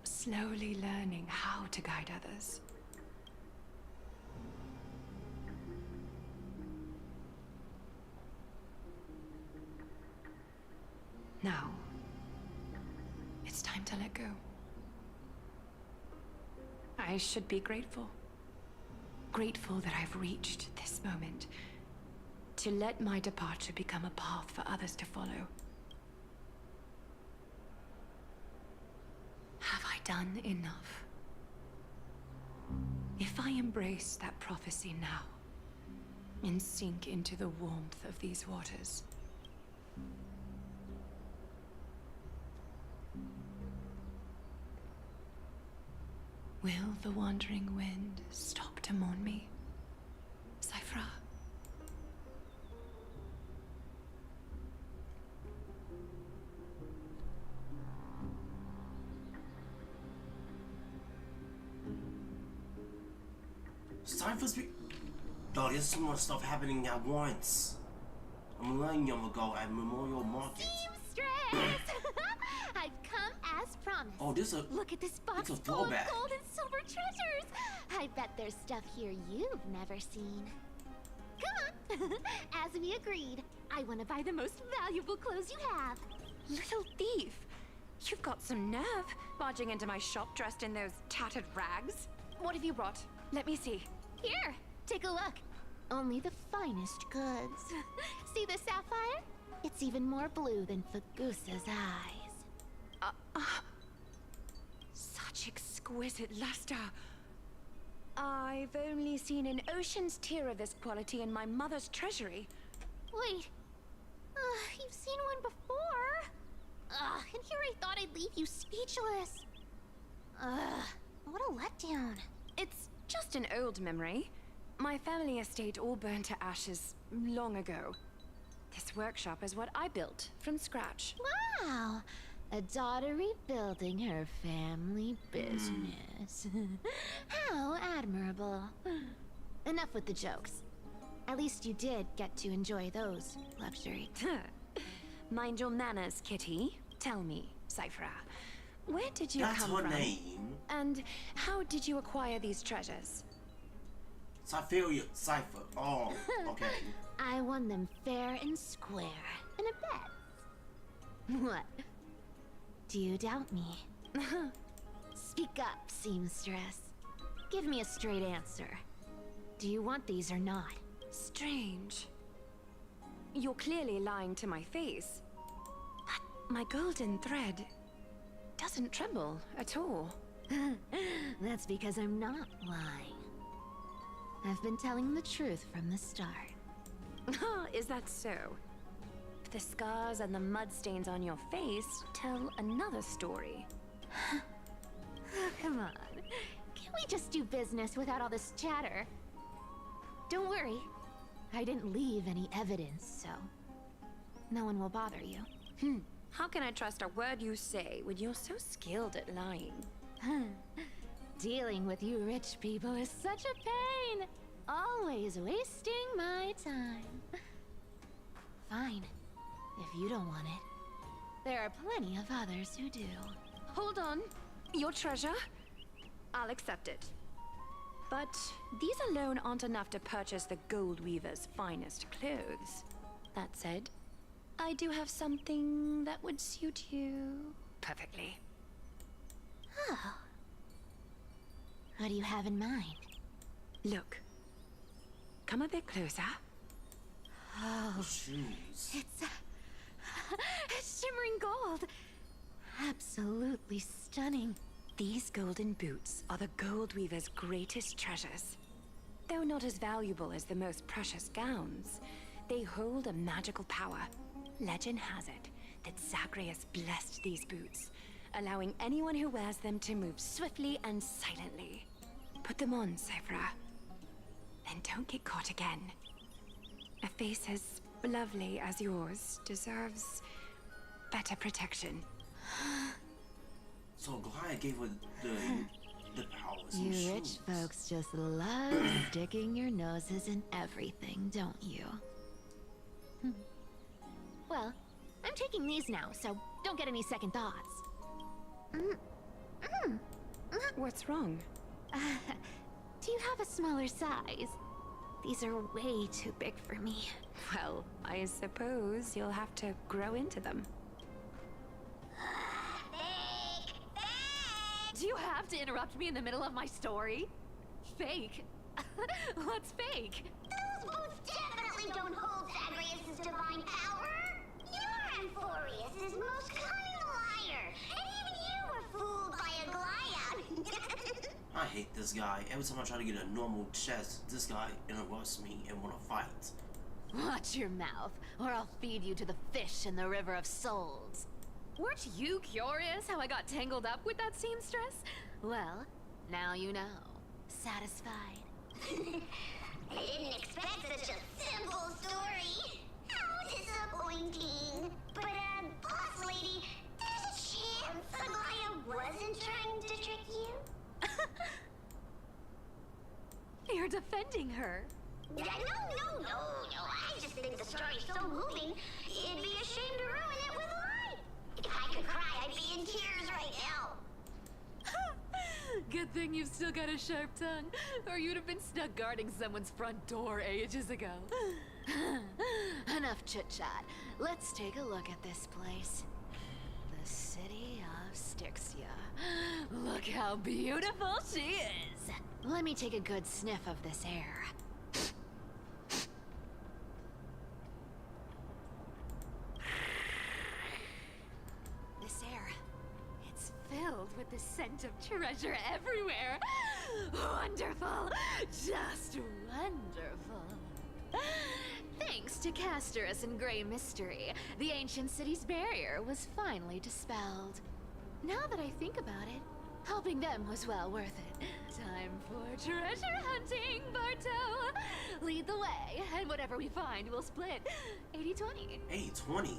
slowly learning how to guide others. Now, it's time to let go. I should be grateful. Grateful that I've reached this moment. To let my departure become a path for others to follow. Have I done enough? If I embrace that prophecy now, and sink into the warmth of these waters, Will the wandering wind stop to mourn me? Cypher. Cypher's be. Dog, there's so much stuff happening at once. A millennium ago at Memorial Market. Seamstress! I've come as promised. Oh, this a Look at this box it's a full of throwback. gold and silver treasures. I bet there's stuff here you've never seen. Come on. As we agreed, I want to buy the most valuable clothes you have. Little thief! You've got some nerve, barging into my shop dressed in those tattered rags. What have you brought? Let me see. Here, take a look. Only the finest goods. See the sapphire? It's even more blue than Fagusa's eyes. Such exquisite luster. I've only seen an ocean's tear of this quality in my mother's treasury. Wait. You've seen one before. And here I thought I'd leave you speechless. What a letdown. It's just an old memory. My family estate all burned to ashes long ago. This workshop is what I built from scratch. Wow. A daughter rebuilding her family business. How admirable. Enough with the jokes. At least you did get to enjoy those luxuries. Mind your manners, Kitty. Tell me, Cypher, where did you That's come her from? name. And how did you acquire these treasures? Cypher. Oh, okay. I won them fair and square in a bet. What? Do you doubt me? Speak up, seamstress. Give me a straight answer. Do you want these or not? Strange. You're clearly lying to my face. But my golden thread doesn't tremble at all. That's because I'm not lying. I've been telling the truth from the start. Is that so? The scars and the mud stains on your face tell another story. Come on. Can't we just do business without all this chatter? Don't worry. I didn't leave any evidence, so no one will bother you. How can I trust a word you say when you're so skilled at lying? Dealing with you rich people is such a pain. Always wasting my time. Fine. If you don't want it. There are plenty of others who do. Hold on. Your treasure? I'll accept it. But these alone aren't enough to purchase the Gold Weaver's finest clothes. That said, I do have something that would suit you perfectly. Oh. What do you have in mind? Look. Come a bit closer. Oh, Shoes. It's shimmering gold. Absolutely stunning. These golden boots are the Gold Weaver's greatest treasures. Though not as valuable as the most precious gowns, they hold a magical power. Legend has it that Zagreus blessed these boots, allowing anyone who wears them to move swiftly and silently. Put them on, Cypher. Then don't get caught again. A face as lovely as yours deserves better protection. So glad I gave her the powers. You and rich shoes. folks just love sticking your noses in everything, don't you? Well, I'm taking these now, so don't get any second thoughts. What's wrong? Do you have a smaller size? These are way too big for me. Well, I suppose you'll have to grow into them. Do you have to interrupt me in the middle of my story? Fake? What's fake? Those boots definitely don't hold Zagreus' divine power. You're Amphorius' most cunning liar, and even you were fooled by a Glyad. I hate this guy. Every time I try to get a normal chest, this guy interrupts me and wanna fight. Watch your mouth, or I'll feed you to the fish in the River of Souls. Weren't you curious how I got tangled up with that seamstress? Well, Now you know. Satisfied? I didn't expect such a simple story. How disappointing. But, boss lady, there's a chance Aglaia wasn't trying to trick you? You're defending her. No. I just think the story's so moving, it'd be a shame to ruin it with a lie. If I could cry, I'd be in tears right now. Good thing you've still got a sharp tongue, or you'd have been stuck guarding someone's front door ages ago. Enough chit-chat. Let's take a look at this place. The city of Styxia. Look how beautiful she is. Let me take a good sniff of this air. This air, It's filled with the scent of treasure everywhere. Wonderful. Just wonderful. thanks to Castorus and Grey Mystery, the ancient city's barrier was finally dispelled. Now that I think about it, helping them was well worth it. Time for treasure hunting, Barto. Lead the way, and whatever we find, we'll split 80-20. 80-20?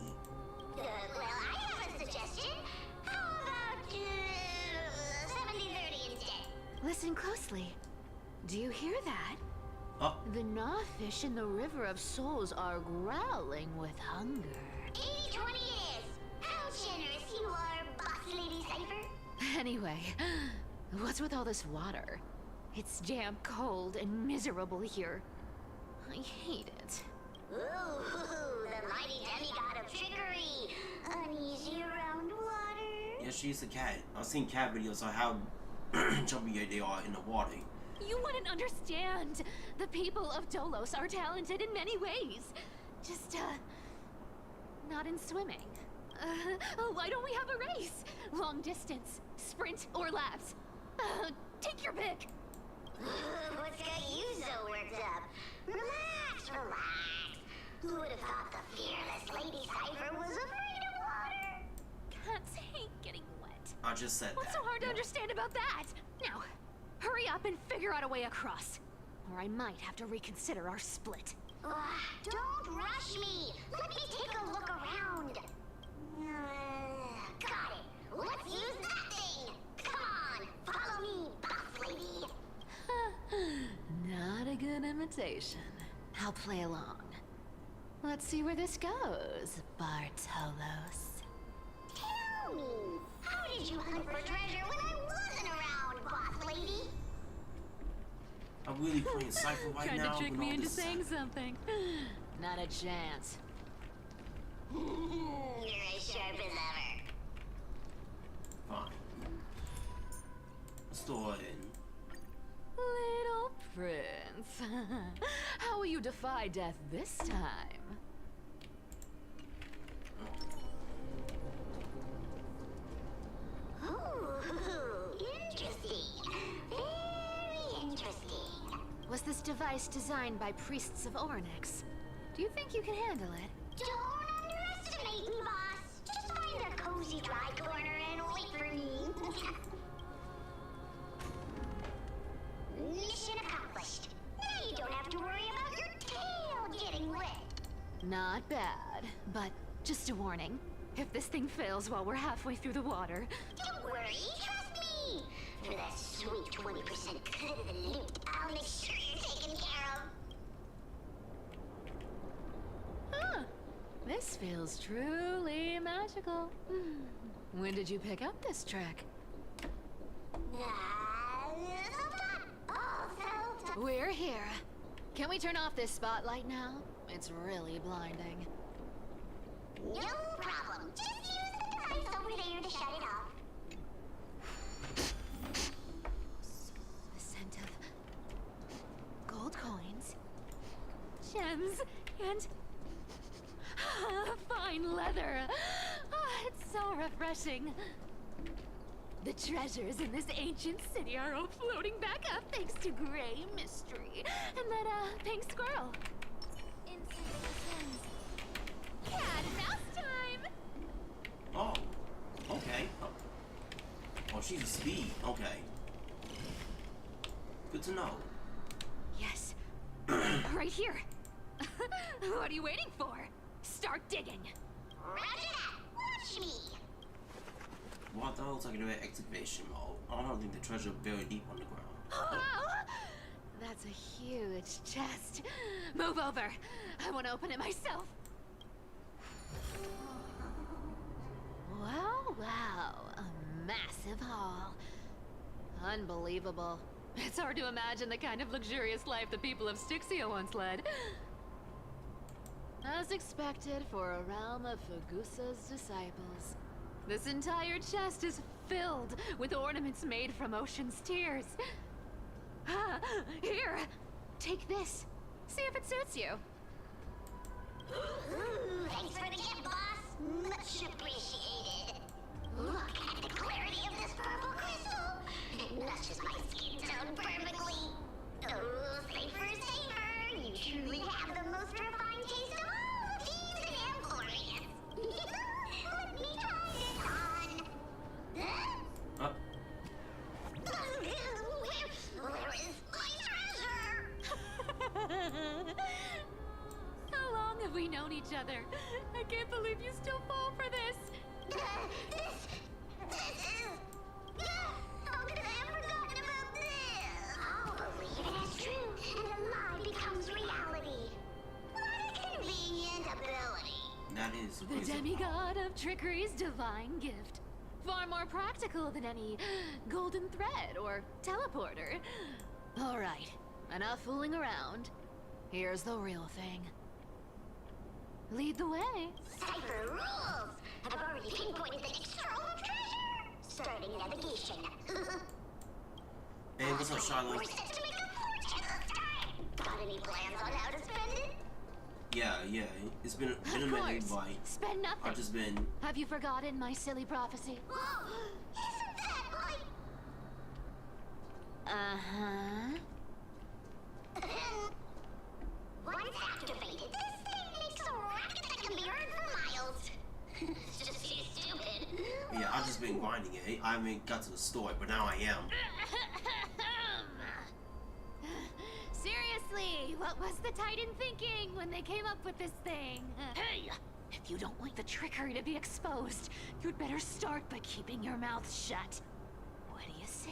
Well, I have a suggestion. How about, 70-30 instead? Listen closely. Do you hear that? Oh. The gnawfish in the River of Souls are growling with hunger. 80-20 is. How generous you are, Boss Lady Cypher. Anyway, what's with all this water? It's damp, cold, and miserable here. I hate it. Ooh, the mighty demigod of trickery. Uneasy around water. Yeah, she's a cat. I've seen cat videos on how jumpy they are in the water. You wouldn't understand. The people of Dolos are talented in many ways. Just, not in swimming. Why don't we have a race? Long distance, sprint, or laps? Take your pick. What's got you so worked up? Relax. Who would have thought the fearless Lady Cypher was afraid of water? Cats hate getting wet. I just said What's that. so hard to understand about that? Now, hurry up and figure out a way across. Or I might have to reconsider our split. Don't rush me. Let me take a look around. Got it. Let's use that thing. Come on, follow me, boss lady. Not a good imitation. I'll play along. Let's see where this goes, Bartolos. Tell me, how did you hunt for treasure when I wasn't around, boss lady? I'm really playing Cypher right Trying now. to trick with me all into this saying something. Not a chance. You're as sharp as ever. Fine. Let's throw it in. Little prince. How will you defy death this time? Ooh, interesting. Very interesting. Was this device designed by priests of Ornyx? Do you think you can handle it? Don't underestimate me, boss. Just find a cozy dry corner and wait for me. Mission accomplished. Now you don't have to worry about your tail getting wet. Not bad, but just a warning. If this thing fails while we're halfway through the water, Don't worry, trust me. For that sweet 20% cut of the loot, I'll make sure you're taken care of. This feels truly magical. When did you pick up this trick? We're here. Can we turn off this spotlight now? It's really blinding. No problem. Just use the device over there to shut it off. The scent of gold coins. gems, and fine leather. It's so refreshing. The treasures in this ancient city are all floating back up thanks to Grey Mystery and that, pink squirrel. Cat and mouse time! Oh, okay. Oh, she's a speed. Okay. Good to know. Yes. Right here. What are you waiting for? Start digging. Roger that. Watch me. Well, I thought it was like an excavation mode. I don't think the treasure buried deep underground. That's a huge chest. Move over. I want to open it myself. Wow, wow. A massive haul. Unbelievable. It's hard to imagine the kind of luxurious life the people of Styxia once led. As expected for a realm of Fagusa's disciples. This entire chest is filled with ornaments made from ocean's tears. Here, take this. See if it suits you. Ooh, thanks for the gift, boss. Much appreciated. Look at the clarity of this purple crystal. It matches my skin tone perfectly. Oh, safer, safer. You truly have the most refined taste of all thieves and employees. Let me try this on. Huh? Where is my treasure? How long have we known each other? I can't believe you still fall for this. This is... How could I have forgotten about this? I'll believe it is true, and the lie becomes reality. What a convenient ability. That is The crazy. demigod of trickery's divine gift. Far more practical than any golden thread or teleporter. All right, enough fooling around. Here's the real thing. Lead the way. Cipher rules! I've already pinpointed the external treasure! Starting navigation. Hey, what's up, Charlotte? We're set to make a fortune this time! Got any plans on how to spend it? Yeah. It's been a Of minute, course. but Spend nothing. I've just been. Have you forgotten my silly prophecy? Isn't that like... Uh-huh. Once activated, this thing makes a racket that can be heard for miles. It's just too stupid. Yeah, I've just been grinding it. I haven't got to the story, but now I am. Seriously, what was the Titan thinking when they came up with this thing? Hey! If you don't want the trickery to be exposed, you'd better start by keeping your mouth shut. What do you say?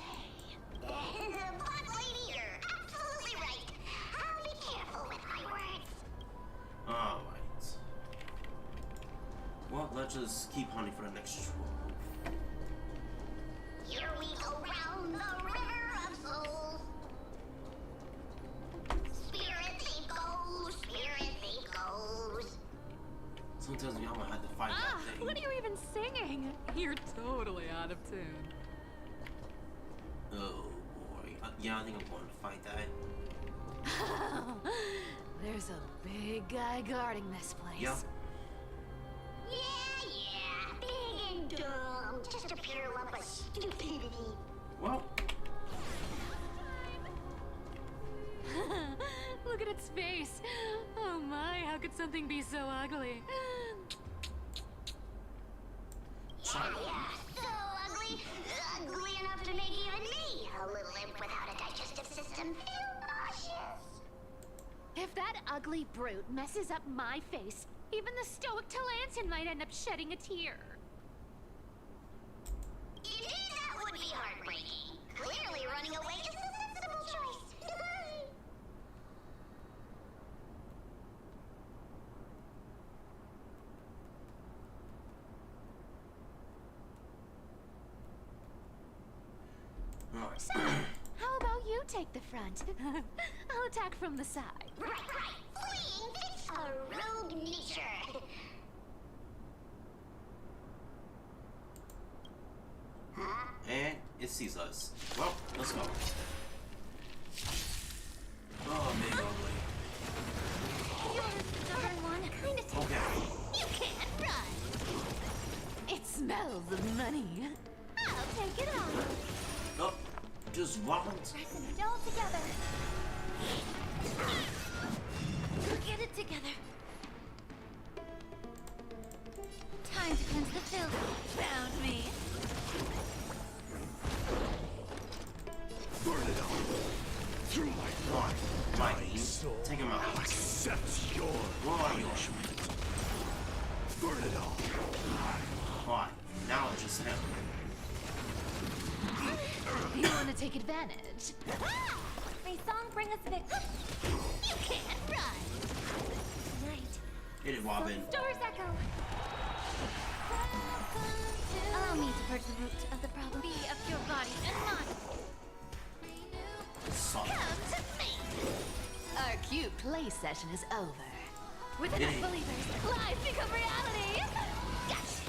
Black lady, you're absolutely right. I'll be careful with my words. Alright. Well, let's just keep hunting for the next troll. Here we go round the river of souls. Spirit thief goes, spirit thief goes. Sometimes we almost have to fight that thing. What are you even singing? You're totally out of tune. Oh boy. Yeah, I think I'm going to fight that. There's a big guy guarding this place. Yep. Yeah, big and dumb. Just a pure lump of stupidity. Well, Look at its face. Oh my, how could something be so ugly? Yeah, so ugly. Ugly enough to make even me, a little imp without a digestive system, feel nauseous. If that ugly brute messes up my face, even the stoic Talantin might end up shedding a tear. Indeed, that would be heartbreaking. Clearly running away is the sensible choice. alright. So, how about you take the front? I'll attack from the side. Right. Fleeing fits a rogue nature. Huh? And it sees us. Well, let's go. Oh, big ugly. You're a stubborn one. Kind of Okay. You can't run. It smells of money. I'll take it off. Oh, just run. Pressing it all together. Get it together. Time to cleanse the filth. Found me. Burn it up. through my Alright, Mikey, take him out. I'll accept your punishment. Burn it all. Alright, now it's just him. You want to take advantage? May song bring us victory. You can't run. Tonight, Hit it, Robin. stars echo. Allow me to purge the root of the problem. Be of your body and mind. Sup. Come to me. Our cute play session is over. With enough believers, lies become reality. Gotcha.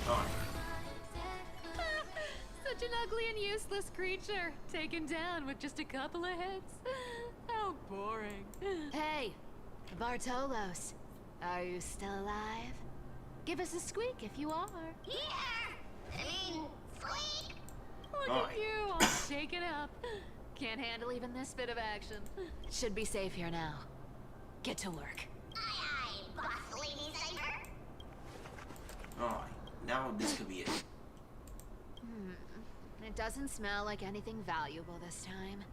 Alright. Such an ugly and useless creature, taken down with just a couple of hits. How boring. Hey, Bartolos, are you still alive? Give us a squeak if you are. Yeah! I mean, squeak! Look Alright. at you, all shaken up. Can't handle even this bit of action. Should be safe here now. Get to work. Aye, aye, boss lady Cypher. Alright, now this could be it. It doesn't smell like anything valuable this time.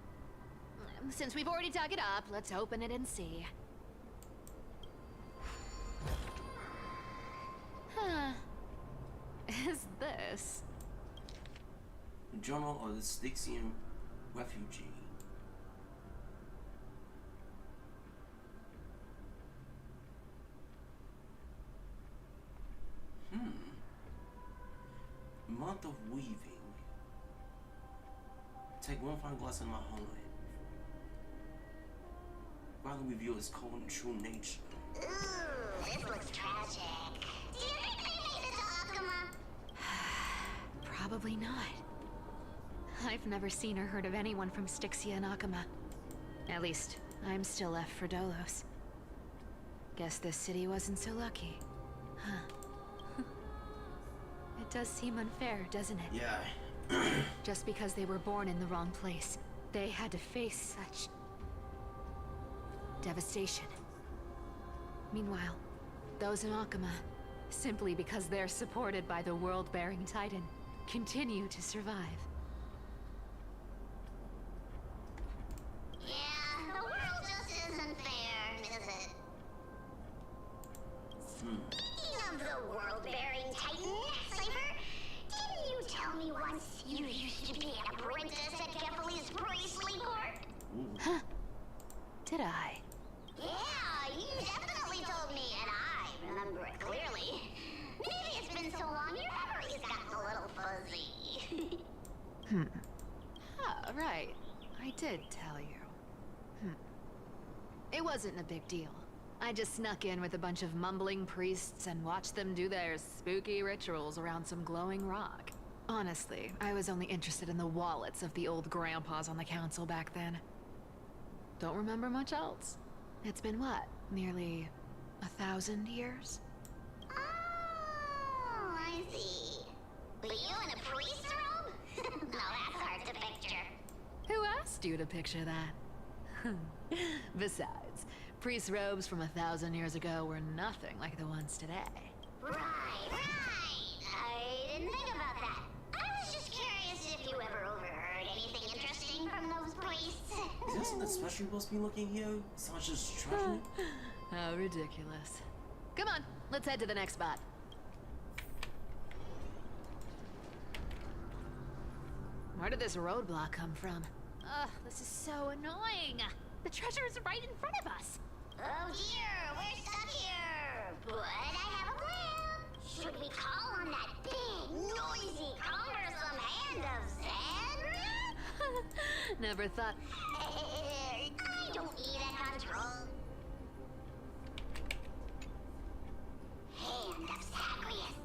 Since we've already dug it up, let's open it and see. Huh. Is this? Journal of the Styxian Refugee. Month of weaving. Take one fine glass in my home. Rather reveal its cold and true nature. Ooh, this looks tragic. Do you think they made it to Akuma? Probably not. I've never seen or heard of anyone from Styxia and Akuma. At least, I'm still left for Dolos. Guess this city wasn't so lucky. Huh. It does seem unfair, doesn't it? Yeah. Just because they were born in the wrong place, they had to face such devastation. Meanwhile, those in Akuma, simply because they're supported by the world-bearing Titan, continue to survive. Yeah, the world just isn't fair, is it? Speaking of the world-bearing Titan, Cypher, didn't you tell me once you used to be an apprentice at Kefali's priestly court? Huh? Did I? Yeah, you definitely told me, and I remember it clearly. Maybe it's been so long your memory's gotten a little fuzzy. Oh, right. I did tell you. It wasn't a big deal. I just snuck in with a bunch of mumbling priests and watched them do their spooky rituals around some glowing rock. Honestly, I was only interested in the wallets of the old grandpas on the council back then. Don't remember much else. It's been what? Nearly 1,000 years? Oh, I see. But you in a priest robe? No, that's hard to picture. Who asked you to picture that? Besides, priest robes from 1,000 years ago were nothing like the ones today. Right. I didn't think about that. I was just curious if you ever overheard anything interesting from those priests. Is there something special supposed to be looking here? Someone's just treasure? How ridiculous. Come on, let's head to the next spot. Where did this roadblock come from? Ugh, this is so annoying. The treasure is right in front of us. Oh dear, we're stuck here. But I have a plan. Should we call on that big, noisy, cumbersome hand of Sandra? Never thought. I don't need a control. Hand of Zagreus.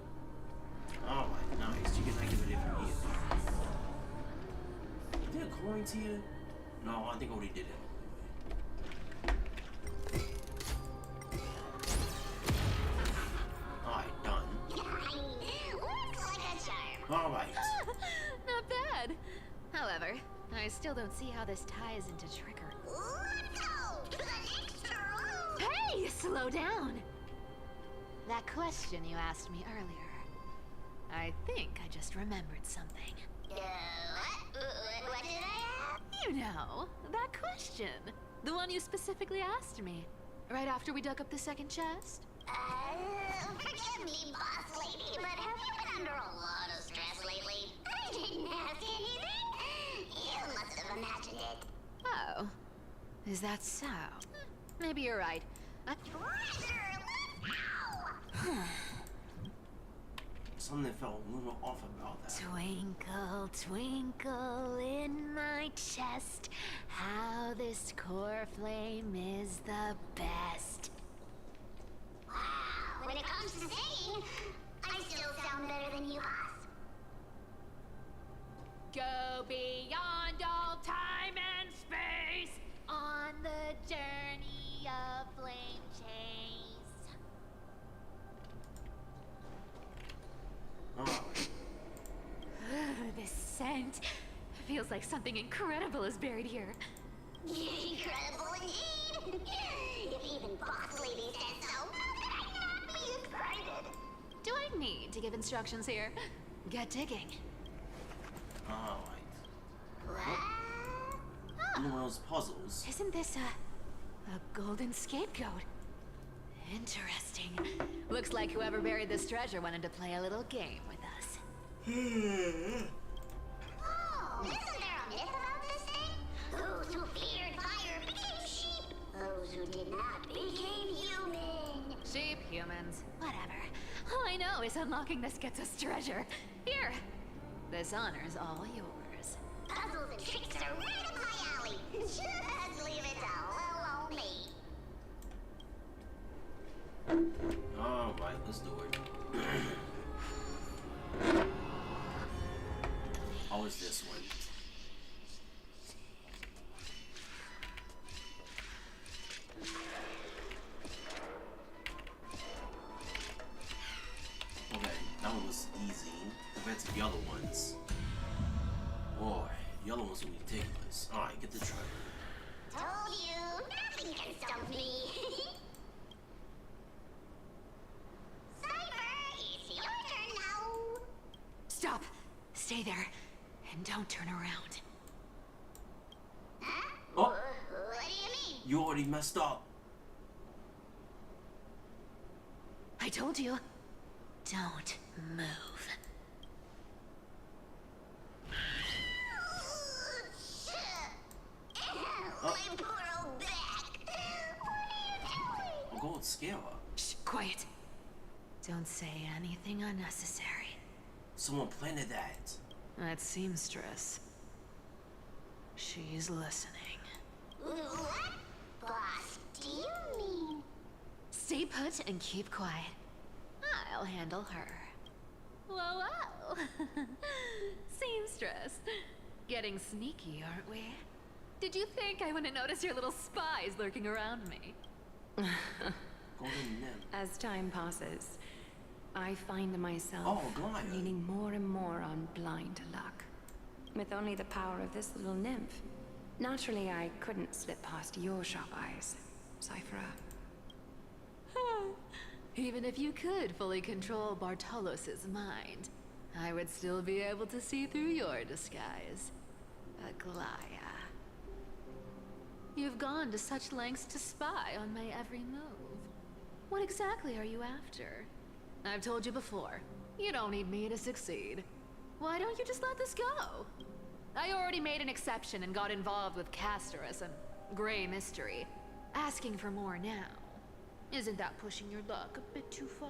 Alright, nice. You can activate it from here. Did it quarantine? No, I think I already did it. Alright, done. Looks like a charm. Alright. Not bad. However, I still don't see how this ties into trickery. Let's go to the next room. Hey, slow down! That question you asked me earlier. I think I just remembered something. What did I ask? you know? That question. The one you specifically asked me. Right after we dug up the second chest? Forgive me, boss lady, but have you been under a lot of stress lately? I didn't ask anything. You must have imagined it. Oh. Is that so? Maybe you're right. Treasure, let's go! Something felt a little off about that. Twinkle, twinkle in my chest, how this core flame is the best. Wow, when it comes to singing, I still sound better than you, boss. Go beyond all time and space On the journey of flame chase. This scent feels like something incredible is buried here. Incredible indeed. If even boss lady said so, how could I not be excited? Do I need to give instructions here? Get digging. Alright. What? One of those puzzles. Isn't this a golden scapegoat? Interesting. Looks like whoever buried this treasure wanted to play a little game with us. Oh, isn't there a myth about this thing? Those who feared fire became sheep. Those who did not became human. Sheep, humans, whatever. All I know is unlocking this gets us treasure. Here. This honor's all yours. Puzzles and tricks are right up my alley. Just leave it to little old me. Alright, let's do it. How is this one? Okay, that one was easy compared to the other ones. Boy, the other ones were ridiculous. Alright, get the treasure. Told you, nothing can stump me. Cypher, it's your turn now. Stop! Stay there, and don't turn around. Huh? Oh! What do you mean? You already messed up. I told you, don't move. My poor old back. What are you doing? I'll go and scare her. Shh, quiet. Don't say anything unnecessary. Someone planted that. That seamstress. She's listening. What? Boss, do you mean? Stay put and keep quiet. I'll handle her. Whoa, whoa. Seamstress. Getting sneaky, aren't we? Did you think I wouldn't notice your little spies lurking around me? Golden nymph. As time passes, I find myself Oh, Goliath. leaning more and more on blind luck. With only the power of this little nymph, naturally I couldn't slip past your sharp eyes, Cypher. Even if you could fully control Bartolos's mind, I would still be able to see through your disguise. Aglaya. You've gone to such lengths to spy on my every move. What exactly are you after? I've told you before, you don't need me to succeed. Why don't you just let this go? I already made an exception and got involved with Castorus and Grey Mystery. Asking for more now. Isn't that pushing your luck a bit too far?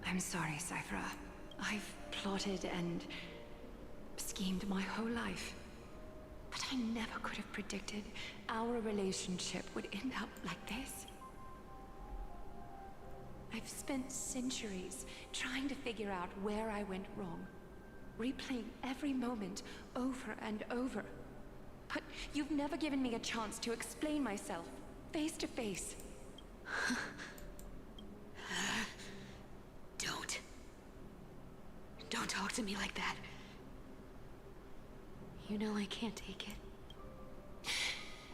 I'm sorry, Cypher. I've plotted and schemed my whole life. But I never could have predicted our relationship would end up like this. I've spent centuries trying to figure out where I went wrong, replaying every moment over and over. But you've never given me a chance to explain myself, face to face. Don't talk to me like that. You know I can't take it.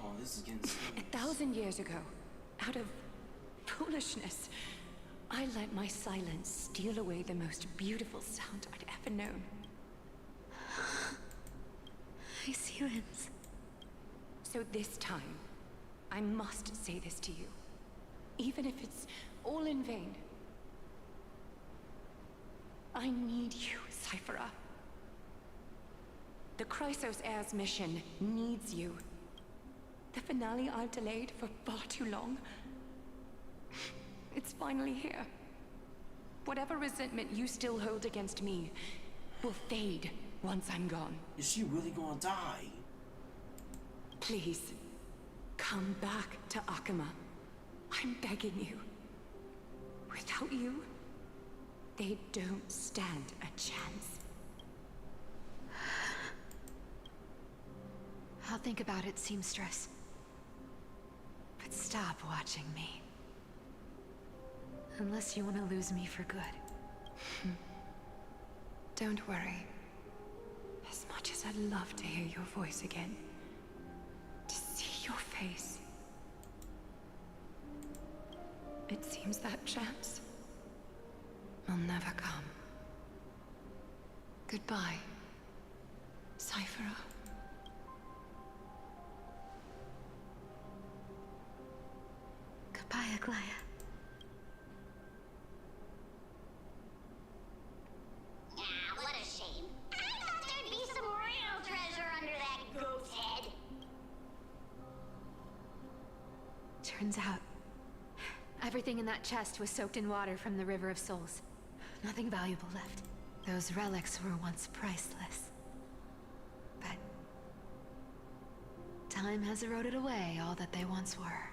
Oh, this is getting scary. 1,000 years ago, out of foolishness, I let my silence steal away the most beautiful sound I'd ever known. I see limbs. So this time, I must say this to you. Even if it's all in vain. I need you, Cyphera. The Chrysos Heir's mission needs you. The finale I've delayed for far too long. It's finally here. Whatever resentment you still hold against me will fade once I'm gone. Is she really gonna die? Please, come back to Akama. I'm begging you. Without you, they don't stand a chance. I'll think about it, seamstress. But stop watching me. Unless you want to lose me for good. Don't worry. As much as I'd love to hear your voice again, to see your face, it seems that chance will never come. Goodbye, Cyphera. Goodbye, Aglaya. What a shame. I thought there'd be some real treasure under that goat's head. Turns out, everything in that chest was soaked in water from the River of Souls. Nothing valuable left. Those relics were once priceless. But time has eroded away all that they once were.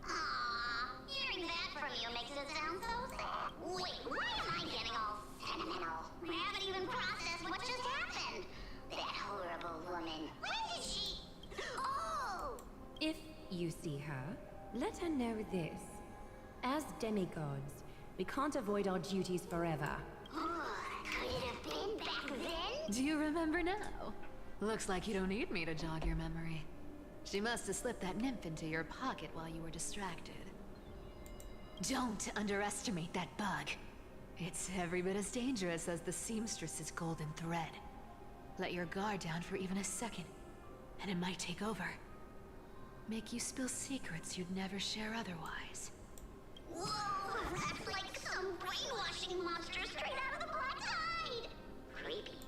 Aww, hearing that from you makes it sound so sad. Wait, why am I getting all sentimental? I haven't even processed what just happened. That horrible woman. When did she... Oh! If you see her, let her know this. As demigods, we can't avoid our duties forever. Could it have been back then? Do you remember now? Looks like you don't need me to jog your memory. She must have slipped that nymph into your pocket while you were distracted. Don't underestimate that bug. It's every bit as dangerous as the seamstress's golden thread. Let your guard down for even a second, and it might take over. Make you spill secrets you'd never share otherwise. Whoa, that's like some brainwashing monster straight out of the Black Tide! Creepy.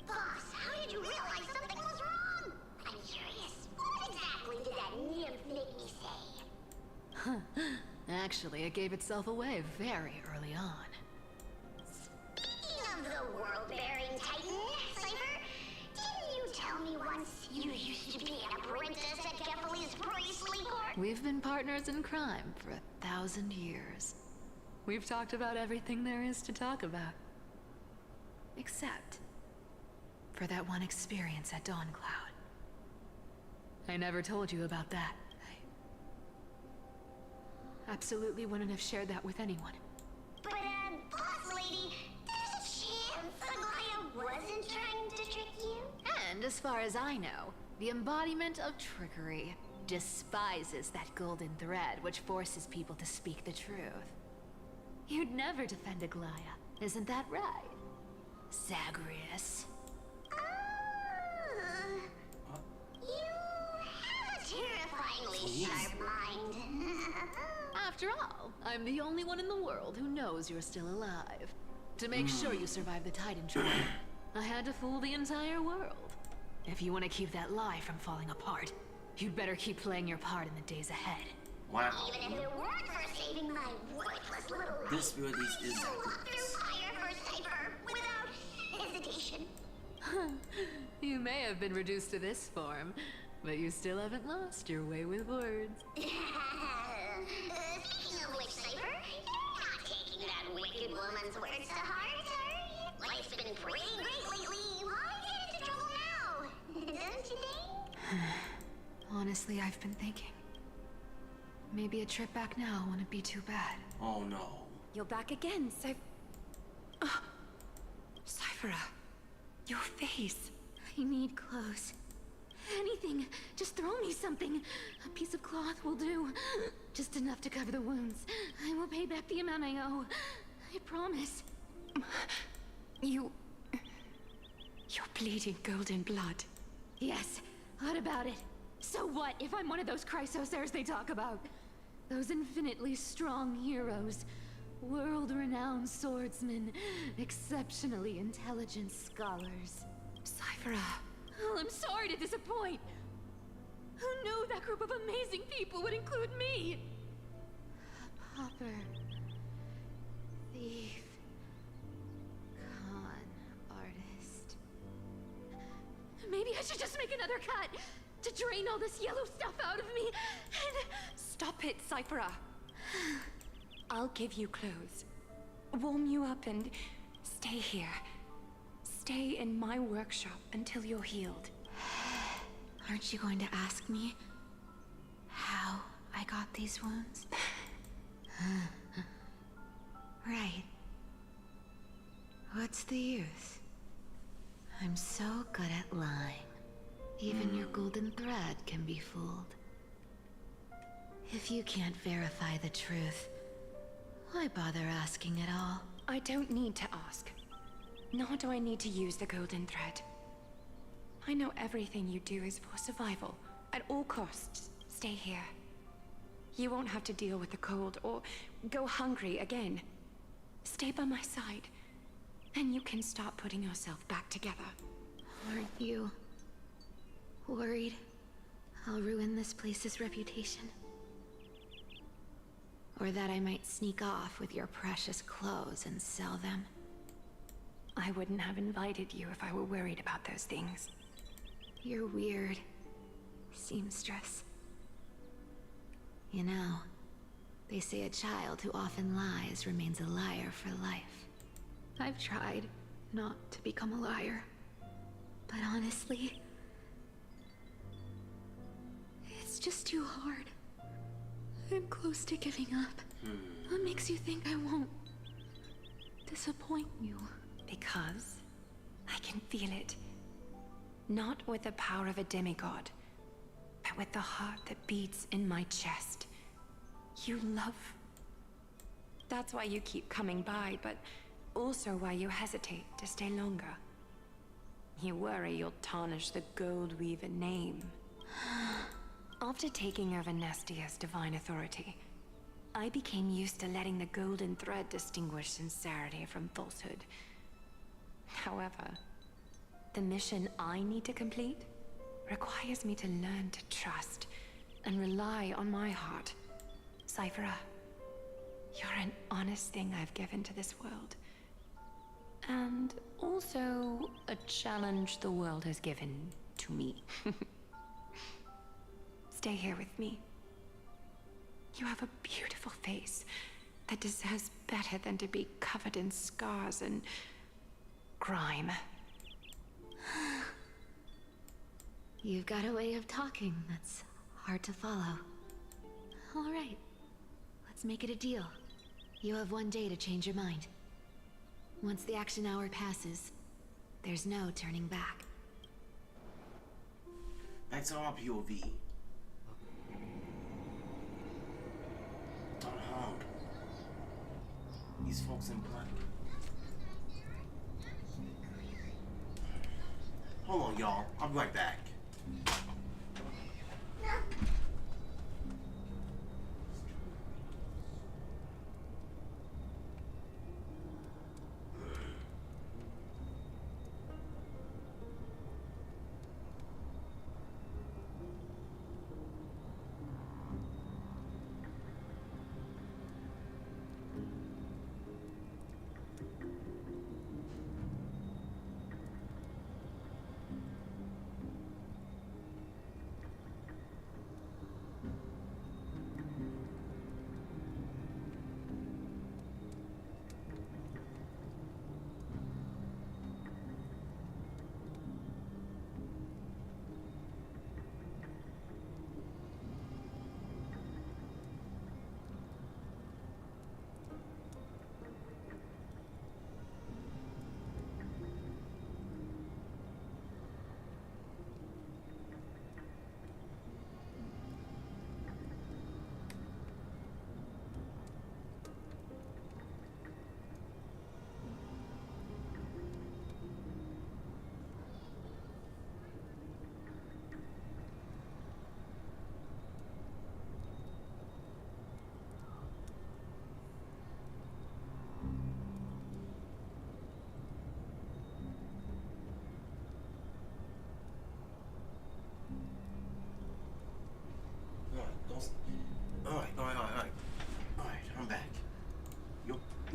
Boss, how did you realize something was wrong? I'm curious. What exactly did that nymph make me say? Huh. Actually, it gave itself away very early on. Speaking of the world-bearing titan, Cypher, didn't you tell me once you used to be an apprentice at Kefali's priestly court? We've been partners in crime for 1,000 years. We've talked about everything there is to talk about. Except for that one experience at Dawncloud. I never told you about that. I absolutely wouldn't have shared that with anyone. But, boss lady, there's a chance Aglaya wasn't trying to trick you? And as far as I know, the embodiment of trickery despises that golden thread which forces people to speak the truth. You'd never defend Aglaya, isn't that right, Zagreus? You have a terrifyingly sharp mind. After all, I'm the only one in the world who knows you're still alive. To make sure you survive the Titan trial, I had to fool the entire world. If you want to keep that lie from falling apart, you'd better keep playing your part in the days ahead. Wow. Even if it weren't for saving my worthless little life, This really is I'd walk through fire for Cypher without hesitation. You may have been reduced to this form, but you still haven't lost your way with words. Speaking of which, Cypher, you're not taking that wicked woman's words to heart, are you? Life's been pretty great lately. Why get into trouble now? Don't you think? Honestly, I've been thinking. Maybe a trip back now wouldn't be too bad. Oh no. You're back again, Cyphera, your face. I need clothes. Anything. Just throw me something. A piece of cloth will do. Just enough to cover the wounds. I will pay back the amount I owe. I promise. You're bleeding golden blood. Yes. What about it? So what if I'm one of those Chrysosairs they talk about? Those infinitely strong heroes. World-renowned swordsmen. Exceptionally intelligent scholars. Cyphera. Oh, I'm sorry to disappoint. Who knew that group of amazing people would include me? A pauper. Thief. Con artist. Maybe I should just make another cut to drain all this yellow stuff out of me and... Stop it, Cyphera. I'll give you clothes. Warm you up and stay here. Stay in my workshop until you're healed. Aren't you going to ask me how I got these wounds? Right. What's the use? I'm so good at lying. Even your golden thread can be fooled. If you can't verify the truth, why bother asking at all? I don't need to ask. Nor do I need to use the golden thread. I know everything you do is for survival. At all costs, stay here. You won't have to deal with the cold or go hungry again. Stay by my side, and you can start putting yourself back together. Aren't you worried I'll ruin this place's reputation? Or that I might sneak off with your precious clothes and sell them? I wouldn't have invited you if I were worried about those things. You're weird, seamstress. You know, they say a child who often lies remains a liar for life. I've tried not to become a liar, but honestly, it's just too hard. I'm close to giving up. What makes you think I won't disappoint you? Because I can feel it. Not with the power of a demigod, but with the heart that beats in my chest. You love. That's why you keep coming by, but also why you hesitate to stay longer. You worry you'll tarnish the Gold Weaver name. After taking over Nestia's divine authority, I became used to letting the golden thread distinguish sincerity from falsehood. However, the mission I need to complete requires me to learn to trust and rely on my heart. Cyphera, you're an honest thing I've given to this world. And also a challenge the world has given to me. Stay here with me. You have a beautiful face that deserves better than to be covered in scars and grime. You've got a way of talking that's hard to follow. All right, let's make it a deal. You have 1 day to change your mind. Once the action hour passes, there's no turning back. Back to our POV. Don't honk. These folks in black. Hold on, y'all. I'll be right back.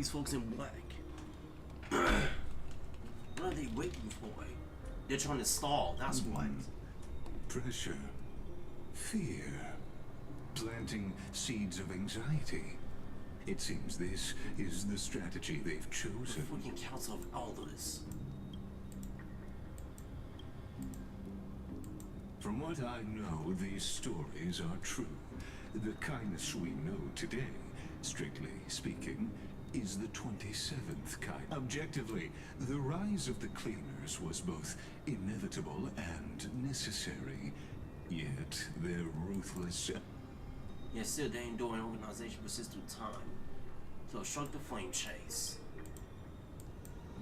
These folks in black. What are they waiting for? They're trying to stall, that's what. Pressure. Fear. Planting seeds of anxiety. It seems this is the strategy they've chosen. The freaking Council of Elders. From what I know, these stories are true. The kindness we know today, strictly speaking, is the 27th kind. Objectively, the rise of the cleaners was both inevitable and necessary. Yet, their ruthless... Yet still, they endure an organization persists through time to obstruct the flame chase.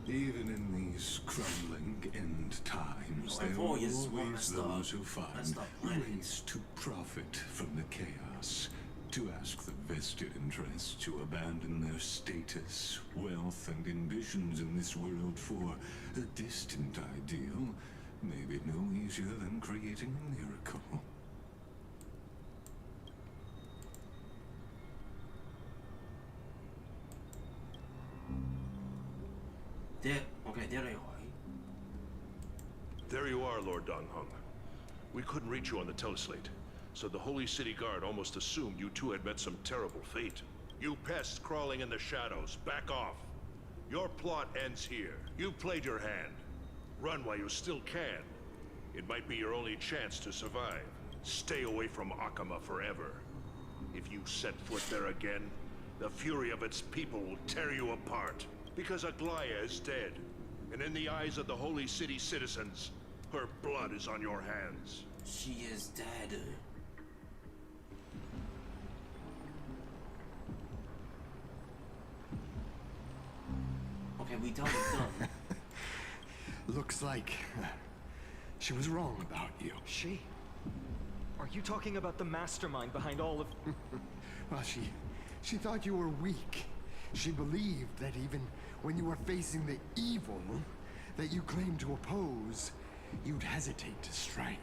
Even in these crumbling end times, there are always those who find ways to profit from the chaos, to ask the vested interests to abandon their status, wealth, and ambitions in this world for a distant ideal, may be no easier than creating a miracle. There they are. There you are, Lord Donghung. We couldn't reach you on the teleslate, so the Holy City Guard almost assumed you two had met some terrible fate. You pests crawling in the shadows, back off. Your plot ends here. You played your hand. Run while you still can. It might be your only chance to survive. Stay away from Akama forever. If you set foot there again, the fury of its people will tear you apart. Because Aglaya is dead, and in the eyes of the Holy City citizens, her blood is on your hands. She is dead. Okay, we done. Looks like she was wrong about you. She? Are you talking about the mastermind behind all of... Well, she thought you were weak. She believed that even when you were facing the evil that you claimed to oppose, you'd hesitate to strike.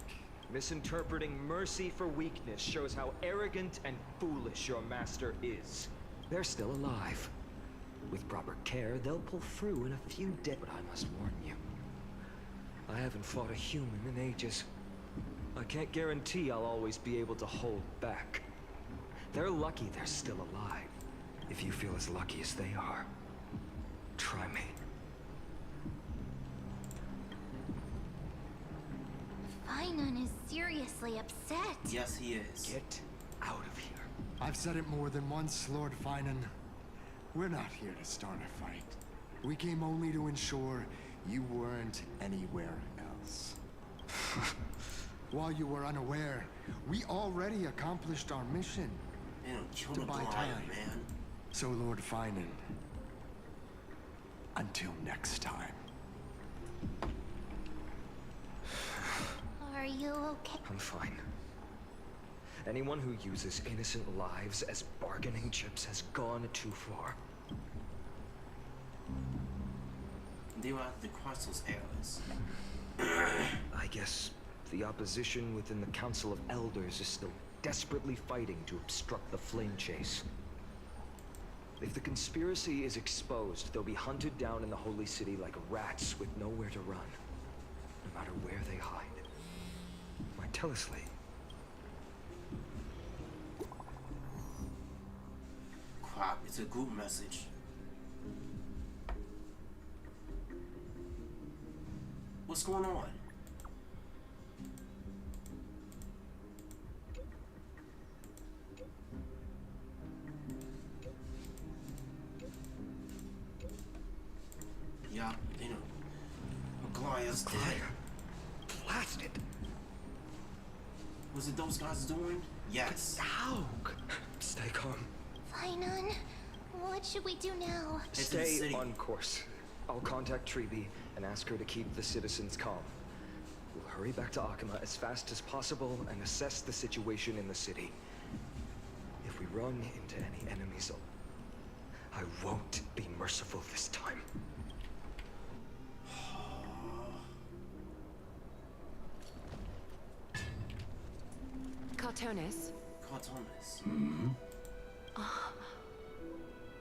Misinterpreting mercy for weakness shows how arrogant and foolish your master is. They're still alive. With proper care, they'll pull through in a few days. But I must warn you, I haven't fought a human in ages. I can't guarantee I'll always be able to hold back. They're lucky they're still alive. If you feel as lucky as they are, try me. Fainan is seriously upset. Yes, he is. Get out of here. I've said it more than once, Lord Fainan. We're not here to start a fight. We came only to ensure you weren't anywhere else. While you were unaware, we already accomplished our mission. To buy time. Man. So, Lord Fainan, until next time. Are you okay? I'm fine. Anyone who uses innocent lives as bargaining chips has gone too far. They were at the Crystal's errors. I guess the opposition within the Council of Elders is still desperately fighting to obstruct the flame chase. If the conspiracy is exposed, they'll be hunted down in the Holy City like rats with nowhere to run, no matter where they hide. My teleslate. Crap, it's a group message. What's going on? Yeah, you know, Aglaya's dead. Blasted. Was it those guys doing? Yes. How? Stay calm. Fainan, what should we do now? Stay on course. I'll contact Treeby and ask her to keep the citizens calm. We'll hurry back to Akama as fast as possible and assess the situation in the city. If we run into any enemies, I won't be merciful this time. Cartonis? Cartonis. Mm-hmm. Oh,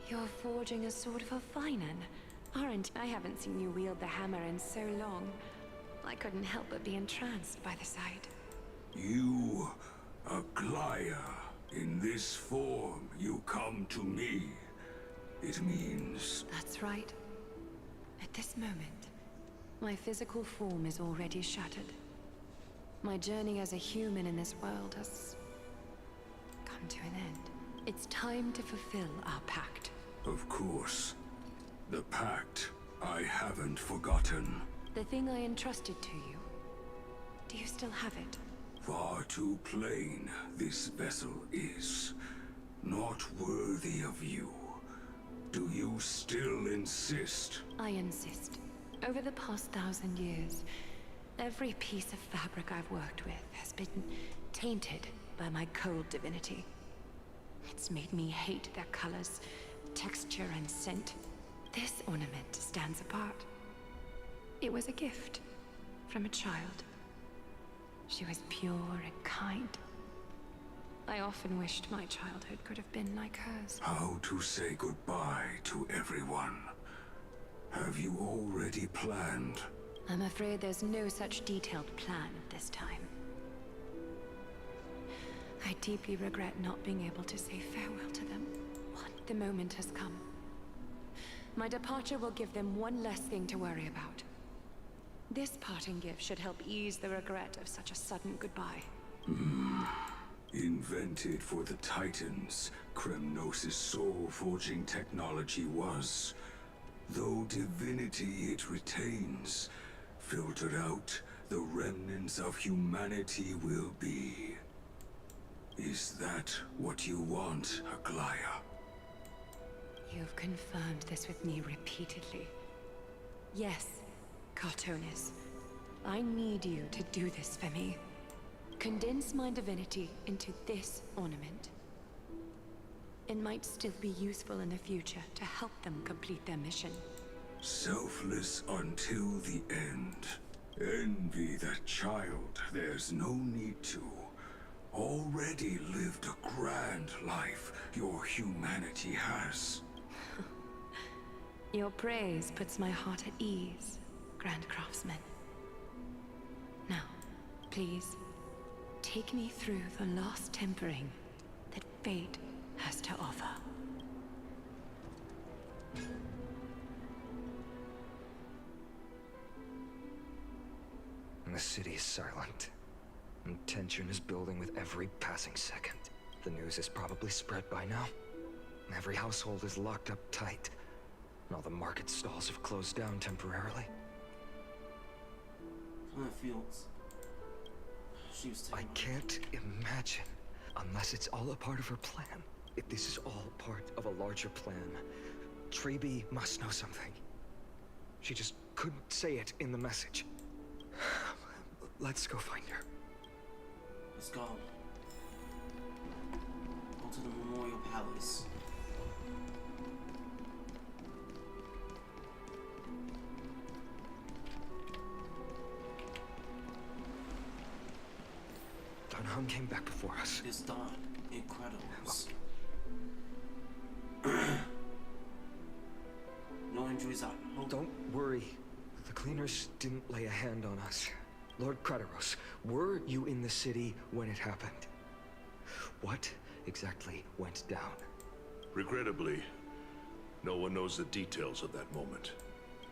You're forging a sword for Finan, aren't you? I haven't seen you wield the hammer in so long. I couldn't help but be entranced by the sight. You, Aglaya, in this form you come to me. It means... That's right. At this moment, my physical form is already shattered. My journey as a human in this world has come to an end. It's time to fulfill our pact. Of course. The pact. I haven't forgotten. The thing I entrusted to you. Do you still have it? Far too plain this vessel is. Not worthy of you. Do you still insist? I insist. Over the past 1,000 years, every piece of fabric I've worked with has been tainted by my cold divinity. It's made me hate their colors, texture, and scent. This ornament stands apart. It was a gift from a child. She was pure and kind. I often wished my childhood could have been like hers. How to say goodbye to everyone? Have you already planned? I'm afraid there's no such detailed plan at this time. I deeply regret not being able to say farewell to them. The moment has come. My departure will give them one less thing to worry about. This parting gift should help ease the regret of such a sudden goodbye. Invented for the Titans, Kremnos' soul-forging technology was. Though divinity it retains, filtered out, the remnants of humanity will be. Is that what you want, Aglaya? You've confirmed this with me repeatedly. Yes, Cartonis. I need you to do this for me. Condense my divinity into this ornament. It might still be useful in the future to help them complete their mission. Selfless until the end. Envy that child, there's no need to. Already lived a grand life your humanity has. Your praise puts my heart at ease, Grand Craftsman. Now, please, take me through the last tempering that fate has to offer. The city is silent, and tension is building with every passing second. The news is probably spread by now. Every household is locked up tight, and all the market stalls have closed down temporarily. Fields. I can't imagine, unless it's all a part of her plan. If this is all part of a larger plan, Trailblaze must know something. She just couldn't say it in the message. Let's go find her. Let's go. Go to the Memorial Palace. Dawn came back before us. It's Dawn. Incredibles. No injuries out. Don't worry. The cleaners didn't lay a hand on us. Lord Kratos, were you in the city when it happened? What exactly went down? Regrettably, no one knows the details of that moment.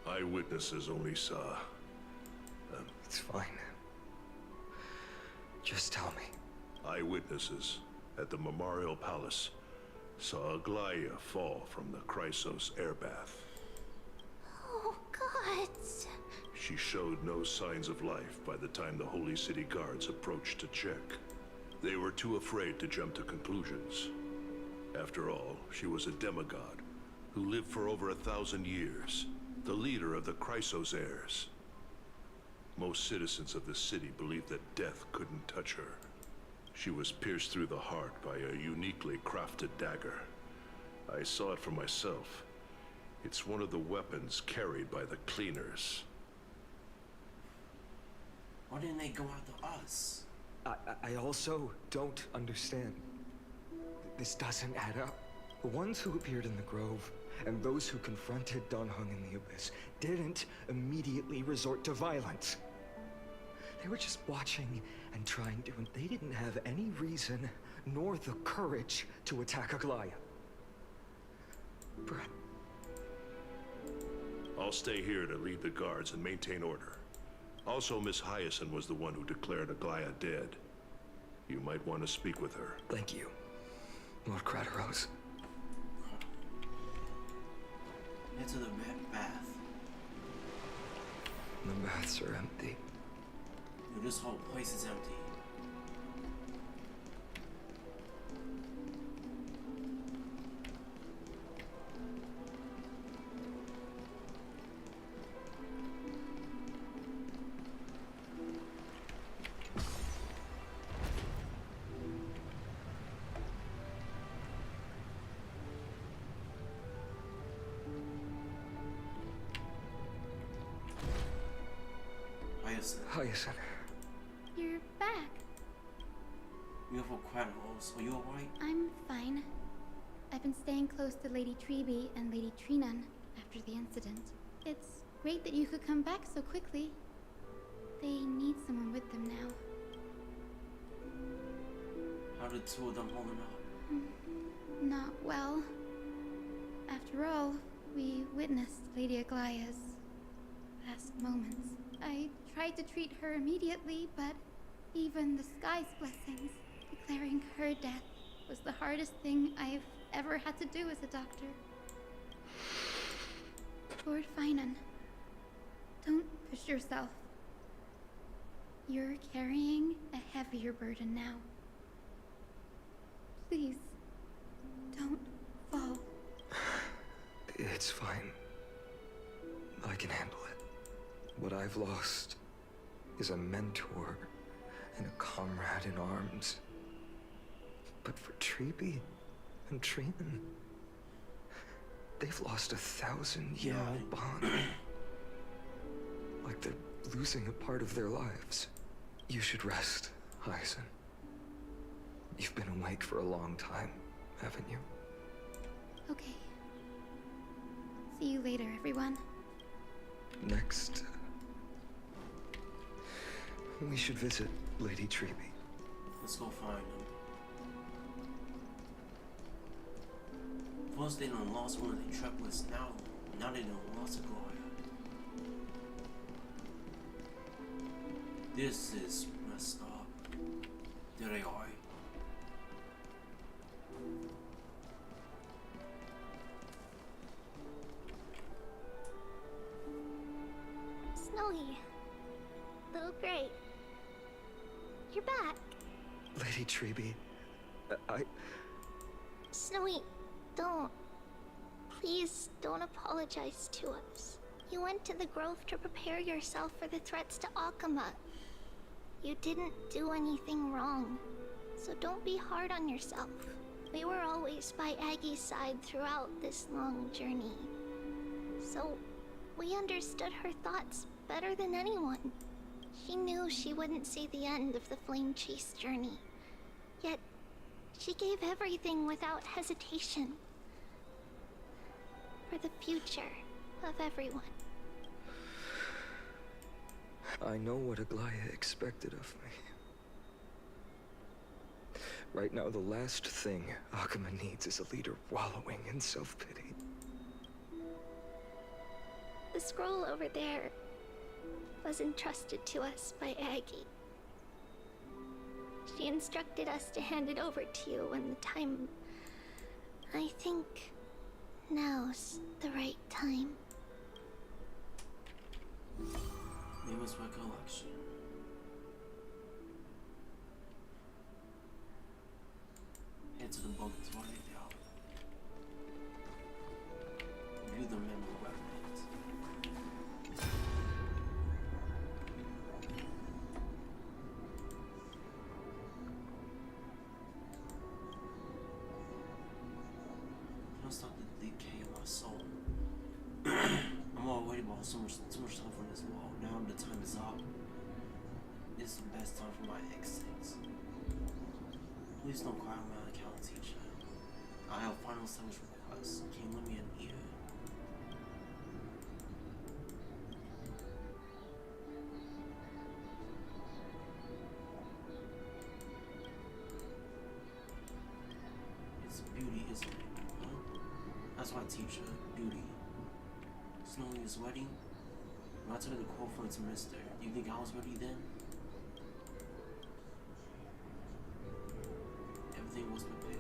Eyewitnesses only saw... It's fine. Just tell me. Eyewitnesses at the Memorial Palace saw Aglaya fall from the Chrysos airbath. Oh, God. She showed no signs of life by the time the Holy City guards approached to check. They were too afraid to jump to conclusions. After all, she was a demigod who lived for over 1,000 years, the leader of the Chrysos heirs. Most citizens of the city believed that death couldn't touch her. She was pierced through the heart by a uniquely crafted dagger. I saw it for myself. It's one of the weapons carried by the cleaners. Why didn't they go after us? I also don't understand. This doesn't add up. The ones who appeared in the grove and those who confronted Dan Heng in the abyss didn't immediately resort to violence. They were just watching and trying to, and they didn't have any reason nor the courage to attack Aglaya. Brett. I'll stay here to lead the guards and maintain order. Also, Miss Hyacinth was the one who declared Aglaya dead. You might want to speak with her. Thank you, Lord Crateros. Into the bath. The baths are empty. Dude, this whole place is empty. Hyacinth. You're back. Beautiful Crateros, are you alright? I'm fine. I've been staying close to Lady Treeby and Lady Trinan after the incident. It's great that you could come back so quickly. They need someone with them now. How are the two of them holding up? Not well. After all, we witnessed Lady Aglaya's last moments. I tried to treat her immediately, but even the sky's blessings, declaring her death, was the hardest thing I've ever had to do as a doctor. Lord Finan, don't push yourself. You're carrying a heavier burden now. Please, don't fall. It's fine. I can handle it. What I've lost is a mentor and a comrade in arms. But for Treeby and Trinan, they've lost a 1,000-year-old bond. Like they're losing a part of their lives. You should rest, Hyacinth. You've been awake for a long time, haven't you? Okay. See you later, everyone. Next, we should visit Lady Treeby. Let's go find them. First they done lost one of their triplets, now they done lost a Gloria. This is messed up. There they are. Snowy. Little Gray. You're back. Lady Treeby, Snowy, don't. Please don't apologize to us. You went to the grove to prepare yourself for the threats to Akama. You didn't do anything wrong, so don't be hard on yourself. We were always by Aggie's side throughout this long journey, so we understood her thoughts better than anyone. She knew she wouldn't see the end of the flame chase journey, yet she gave everything without hesitation. For the future of everyone. I know what Aglaya expected of me. Right now, the last thing Akama needs is a leader wallowing in self-pity. The scroll over there was entrusted to us by Aggie. She instructed us to hand it over to you when the time... I think now's the right time. Name us recollection. Head to the buildings while you're down. View the memory remnants. Can't stop the decay of my soul. I'm already about too much time from this wall. Now the time is up. This is the best time for my exits. Please don't cry on my account, teacher. I have final service request. Can you let me in here? It's beauty, isn't it? Huh? That's why I teach her. Beauty. Snowy is wedding? When I took the quote for its mister, do you think I was ready then? Everything was prepared.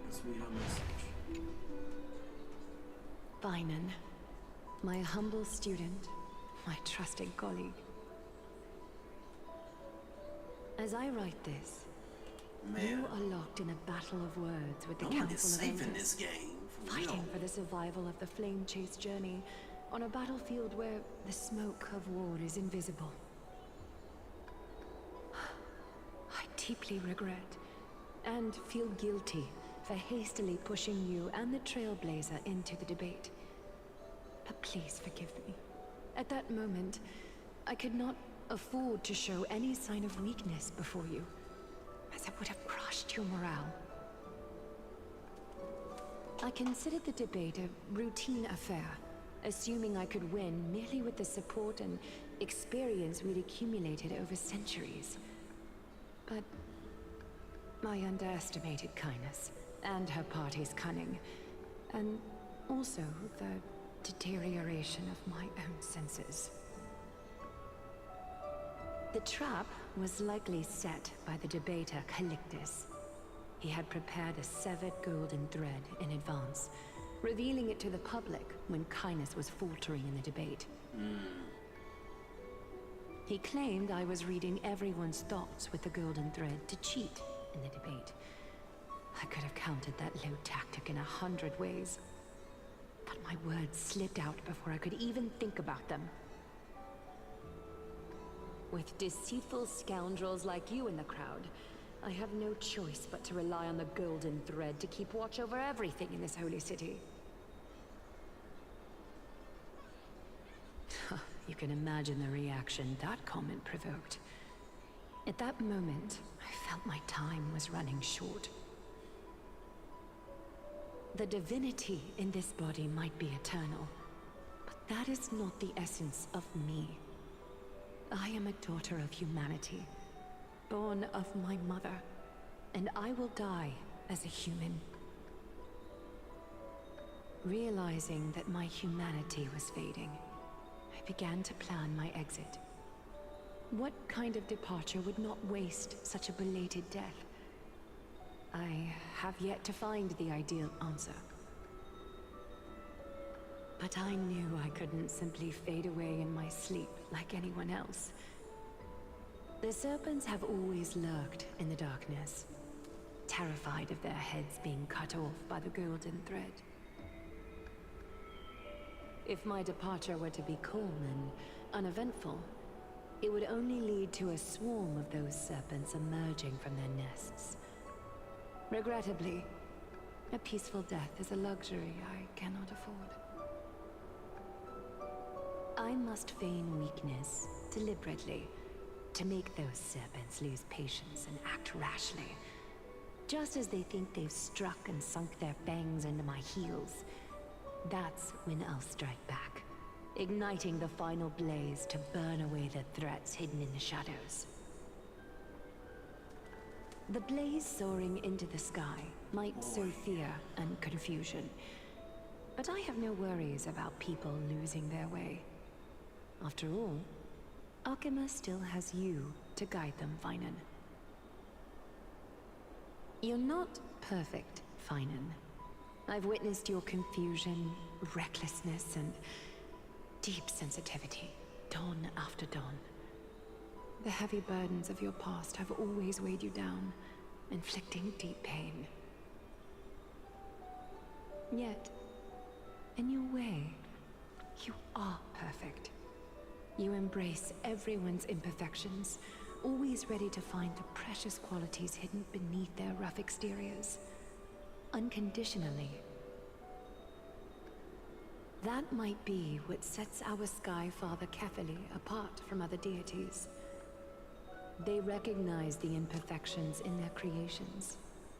Let's read her message. Vinan, my humble student, my trusted colleague. As I write this, you are locked in a battle of words with the No one is Council of safe in Elders, this game. For fighting real. for the survival of the flame chase journey on a battlefield where the smoke of war is invisible. I deeply regret and feel guilty for hastily pushing you and the Trailblazer into the debate. But please forgive me. At that moment, I could not afford to show any sign of weakness before you, as it would have crushed your morale. I considered the debate a routine affair, assuming I could win merely with the support and experience we'd accumulated over centuries. But I underestimated kindness and her party's cunning, and also the deterioration of my own senses. The trap was likely set by the debater Calictus. He had prepared a severed golden thread in advance, revealing it to the public when kindness was faltering in the debate. He claimed I was reading everyone's thoughts with the golden thread to cheat in the debate. I could have countered that low tactic in 100 ways, but my words slipped out before I could even think about them. With deceitful scoundrels like you in the crowd, I have no choice but to rely on the golden thread to keep watch over everything in this holy city. You can imagine the reaction that comment provoked. At that moment, I felt my time was running short. The divinity in this body might be eternal, but that is not the essence of me. I am a daughter of humanity, born of my mother, and I will die as a human. Realizing that my humanity was fading, I began to plan my exit. What kind of departure would not waste such a belated death? I have yet to find the ideal answer. But I knew I couldn't simply fade away in my sleep like anyone else. The serpents have always lurked in the darkness, terrified of their heads being cut off by the golden thread. If my departure were to be calm and uneventful, it would only lead to a swarm of those serpents emerging from their nests. Regrettably, a peaceful death is a luxury I cannot afford. I must feign weakness deliberately to make those serpents lose patience and act rashly. Just as they think they've struck and sunk their fangs into my heels, that's when I'll strike back, igniting the final blaze to burn away the threats hidden in the shadows. The blaze soaring into the sky might sow fear and confusion, but I have no worries about people losing their way. After all, Alchema still has you to guide them, Vinan. You're not perfect, Vinan. I've witnessed your confusion, recklessness, and deep sensitivity, dawn after dawn. The heavy burdens of your past have always weighed you down, inflicting deep pain. Yet, in your way, you are perfect. You embrace everyone's imperfections, always ready to find the precious qualities hidden beneath their rough exteriors. Unconditionally. That might be what sets our Sky Father Kefili apart from other deities. They recognize the imperfections in their creations,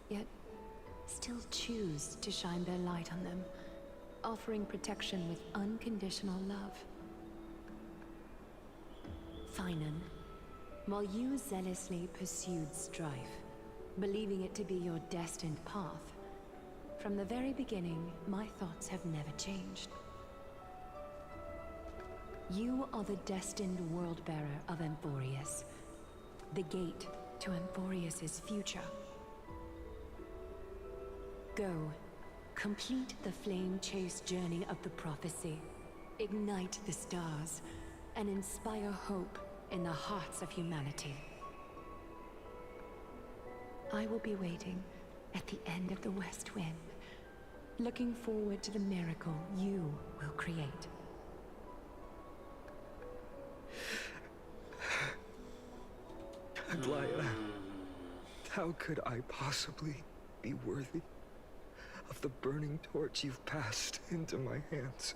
yet still choose to shine their light on them, offering protection with unconditional love. Finan, while you zealously pursued strife, believing it to be your destined path, from the very beginning, my thoughts have never changed. You are the destined world-bearer of Amphorius, the gate to Amphorius's future. Go, complete the flame-chase journey of the prophecy, ignite the stars, and inspire hope in the hearts of humanity. I will be waiting at the end of the West Wind, looking forward to the miracle you will create. Aglaya, how could I possibly be worthy of the burning torch you've passed into my hands?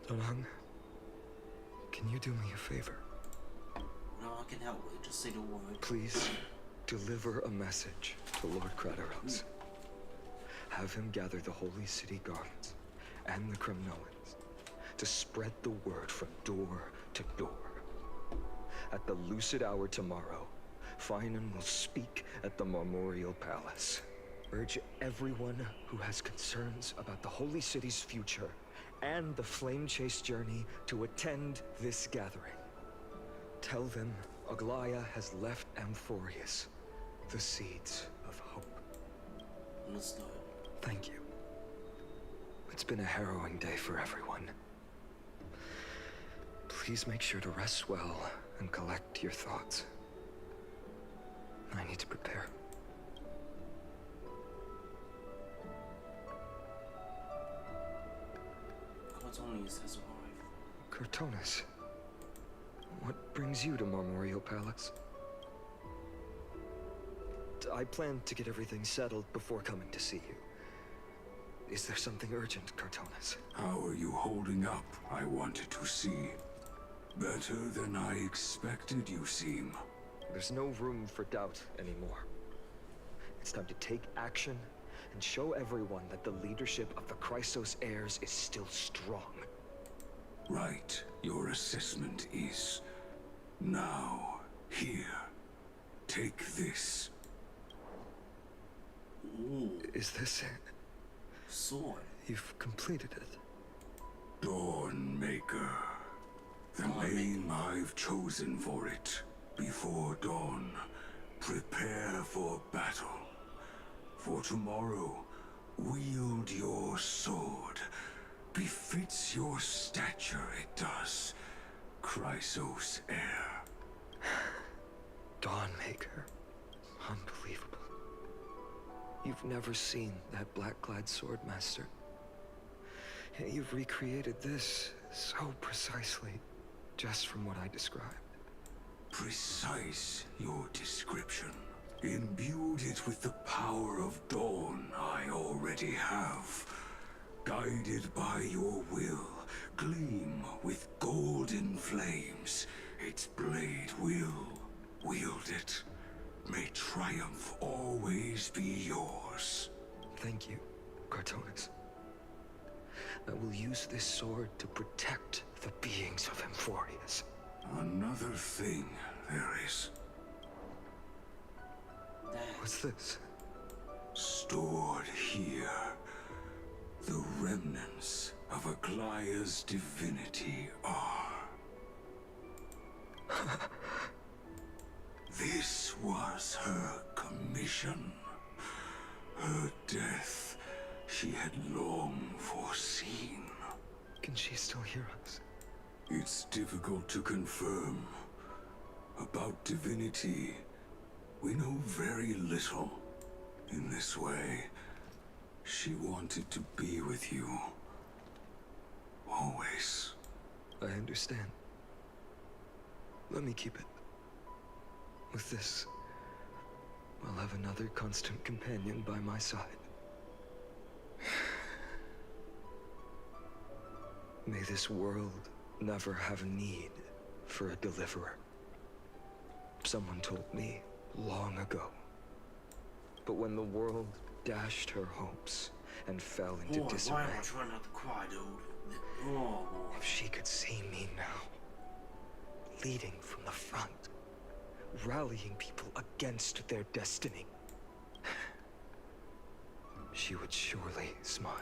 Donang, can you do me a favor? No, I can help with it. Just say the word. Please deliver a message to Lord Craterhouse. Have him gather the Holy City Guards and the Kremnoans to spread the word from door to door. At the lucid hour tomorrow, Finan will speak at the Marmorial Palace. Urge everyone who has concerns about the Holy City's future and the Flame Chase journey to attend this gathering. Tell them Aglaya has left Amphorius the seeds of hope. Understood. Thank you. It's been a harrowing day for everyone. Please make sure to rest well and collect your thoughts. I need to prepare. Cortonius has arrived. Cortonus, what brings you to Marmorial Palace? I plan to get everything settled before coming to see you. Is there something urgent, Cortonus? How are you holding up, I wanted to see. Better than I expected, you seem. There's no room for doubt anymore. It's time to take action and show everyone that the leadership of the Chrysos heirs is still strong. Right. Your assessment is... Now, here. Take this. Ooh. Is this it? Sword. You've completed it. Dawnmaker. The name I've chosen for it. Before dawn, prepare for battle. For tomorrow, wield your sword. Befits your stature, it does. Chrysos heir. Dawnmaker. Unbelievable. You've never seen that black-clad swordmaster. You've recreated this so precisely, just from what I described. Precise, your description. Imbued it with the power of dawn I already have. Guided by your will, gleam with golden flames. Its blade will wield it. May triumph always be yours. Thank you, Cortonus. I will use this sword to protect the beings of Amphorius. Another thing there is. What's this? Stored here. The remnants of Aglaya's divinity are. This was her commission. Her death she had long foreseen. Can she still hear us? It's difficult to confirm. About divinity, we know very little. In this way, she wanted to be with you. Always. I understand. Let me keep it. With this, I'll have another constant companion by my side. May this world never have a need for a deliverer. Someone told me long ago. But when the world dashed her hopes and fell into disarray, why am I trying not to cry, dude? Oh, boy. If she could see me now, leading from the front, rallying people against their destiny, she would surely smile.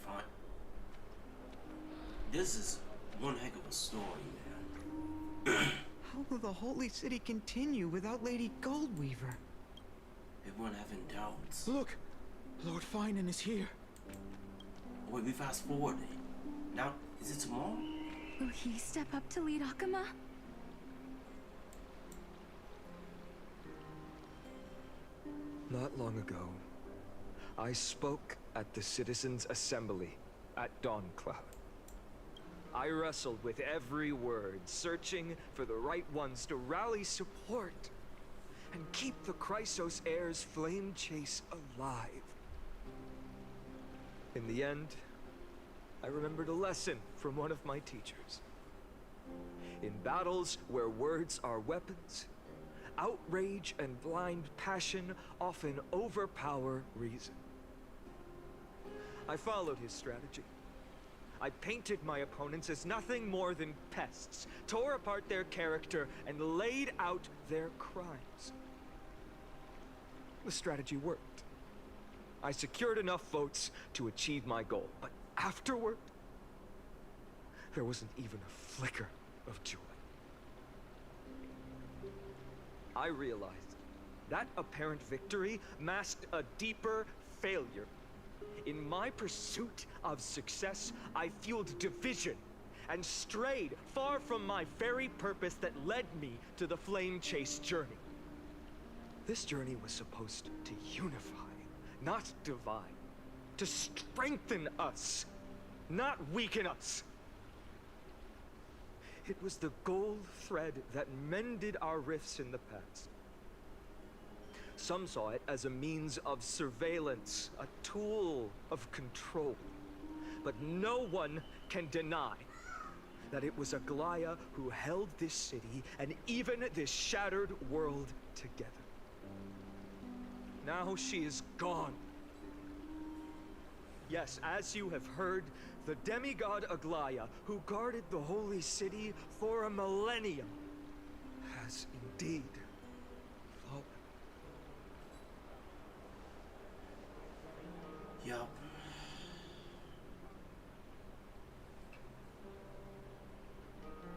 Fine. This is one heck of a story, man. How will the Holy City continue without Lady Goldweaver? Everyone having doubts. Look! Lord Finan is here. Wait, we fast forwarded. Now, is it tomorrow? Will he step up to lead Akuma? Not long ago, I spoke at the Citizens' Assembly at Dawncloud. I wrestled with every word, searching for the right ones to rally support and keep the Chrysos heirs' flame chase alive. In the end, I remembered a lesson from one of my teachers. In battles where words are weapons, outrage and blind passion often overpower reason. I followed his strategy. I painted my opponents as nothing more than pests, tore apart their character, and laid out their crimes. The strategy worked. I secured enough votes to achieve my goal, but afterward, there wasn't even a flicker of joy. I realized that apparent victory masked a deeper failure. In my pursuit of success, I fueled division and strayed far from my very purpose that led me to the flame chase journey. This journey was supposed to unify, not divide, to strengthen us, not weaken us. It was the gold thread that mended our rifts in the past. Some saw it as a means of surveillance, a tool of control. But no one can deny that it was Aglaya who held this city and even this shattered world together. Now she is gone. Yes, as you have heard, the demigod Aglaya, who guarded the holy city for a millennium, has indeed fallen. Yup.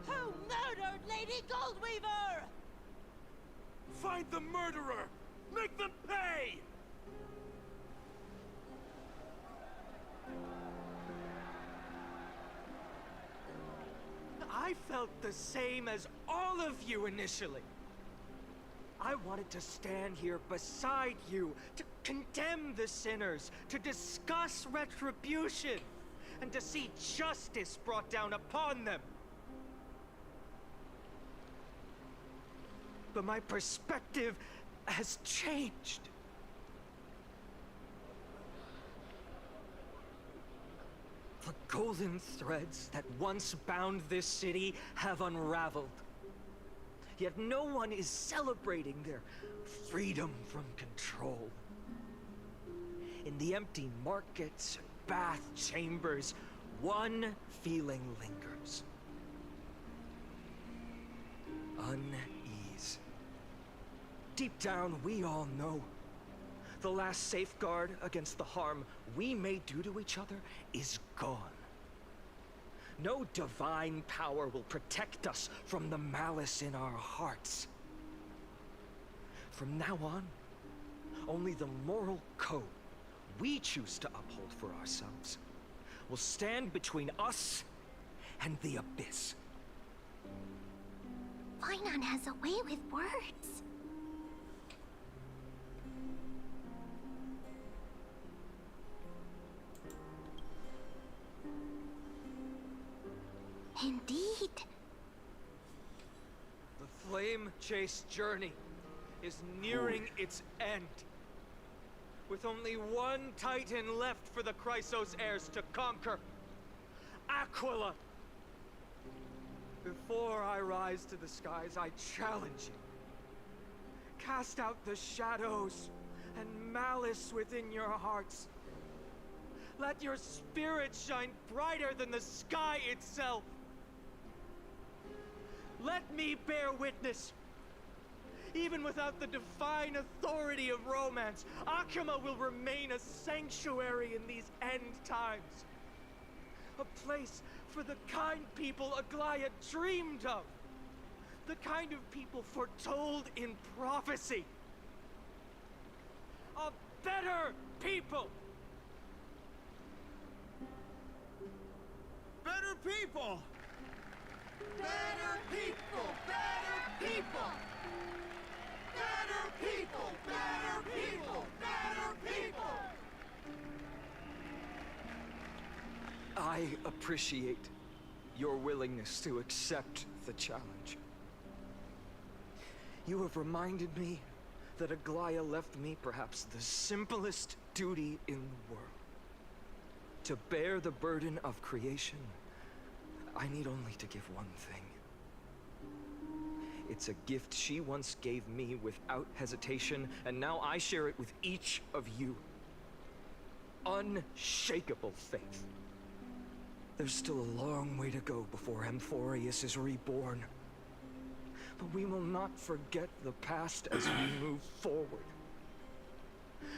Who murdered Lady Goldweaver? Find the murderer! Make them pay! I felt the same as all of you initially. I wanted to stand here beside you, to condemn the sinners, to discuss retribution, and to see justice brought down upon them. But my perspective has changed. The golden threads that once bound this city have unraveled. Yet no one is celebrating their freedom from control. In the empty markets and bath chambers, one feeling lingers. Unease. Deep down, we all know the last safeguard against the harm we may do to each other is gone. No divine power will protect us from the malice in our hearts. From now on, only the moral code we choose to uphold for ourselves will stand between us and the abyss. Finan has a way with words. Indeed. The flame chase journey is nearing its end. with only one titan left for the Chrysos heirs to conquer. Aquila! Before I rise to the skies, I challenge you. Cast out the shadows and malice within your hearts. Let your spirit shine brighter than the sky itself. Let me bear witness. Even without the divine authority of romance, Akima will remain a sanctuary in these end times. A place for the kind people Aglaya dreamed of. The kind of people foretold in prophecy. A better people! Better people! Better people! Better people! Better people! Better people! Better people! I appreciate your willingness to accept the challenge. You have reminded me that Aglaya left me perhaps the simplest duty in the world. To bear the burden of creation, I need only to give one thing. It's a gift she once gave me without hesitation, and now I share it with each of you. Unshakable faith. There's still a long way to go before Amphorius is reborn. But we will not forget the past as we move forward.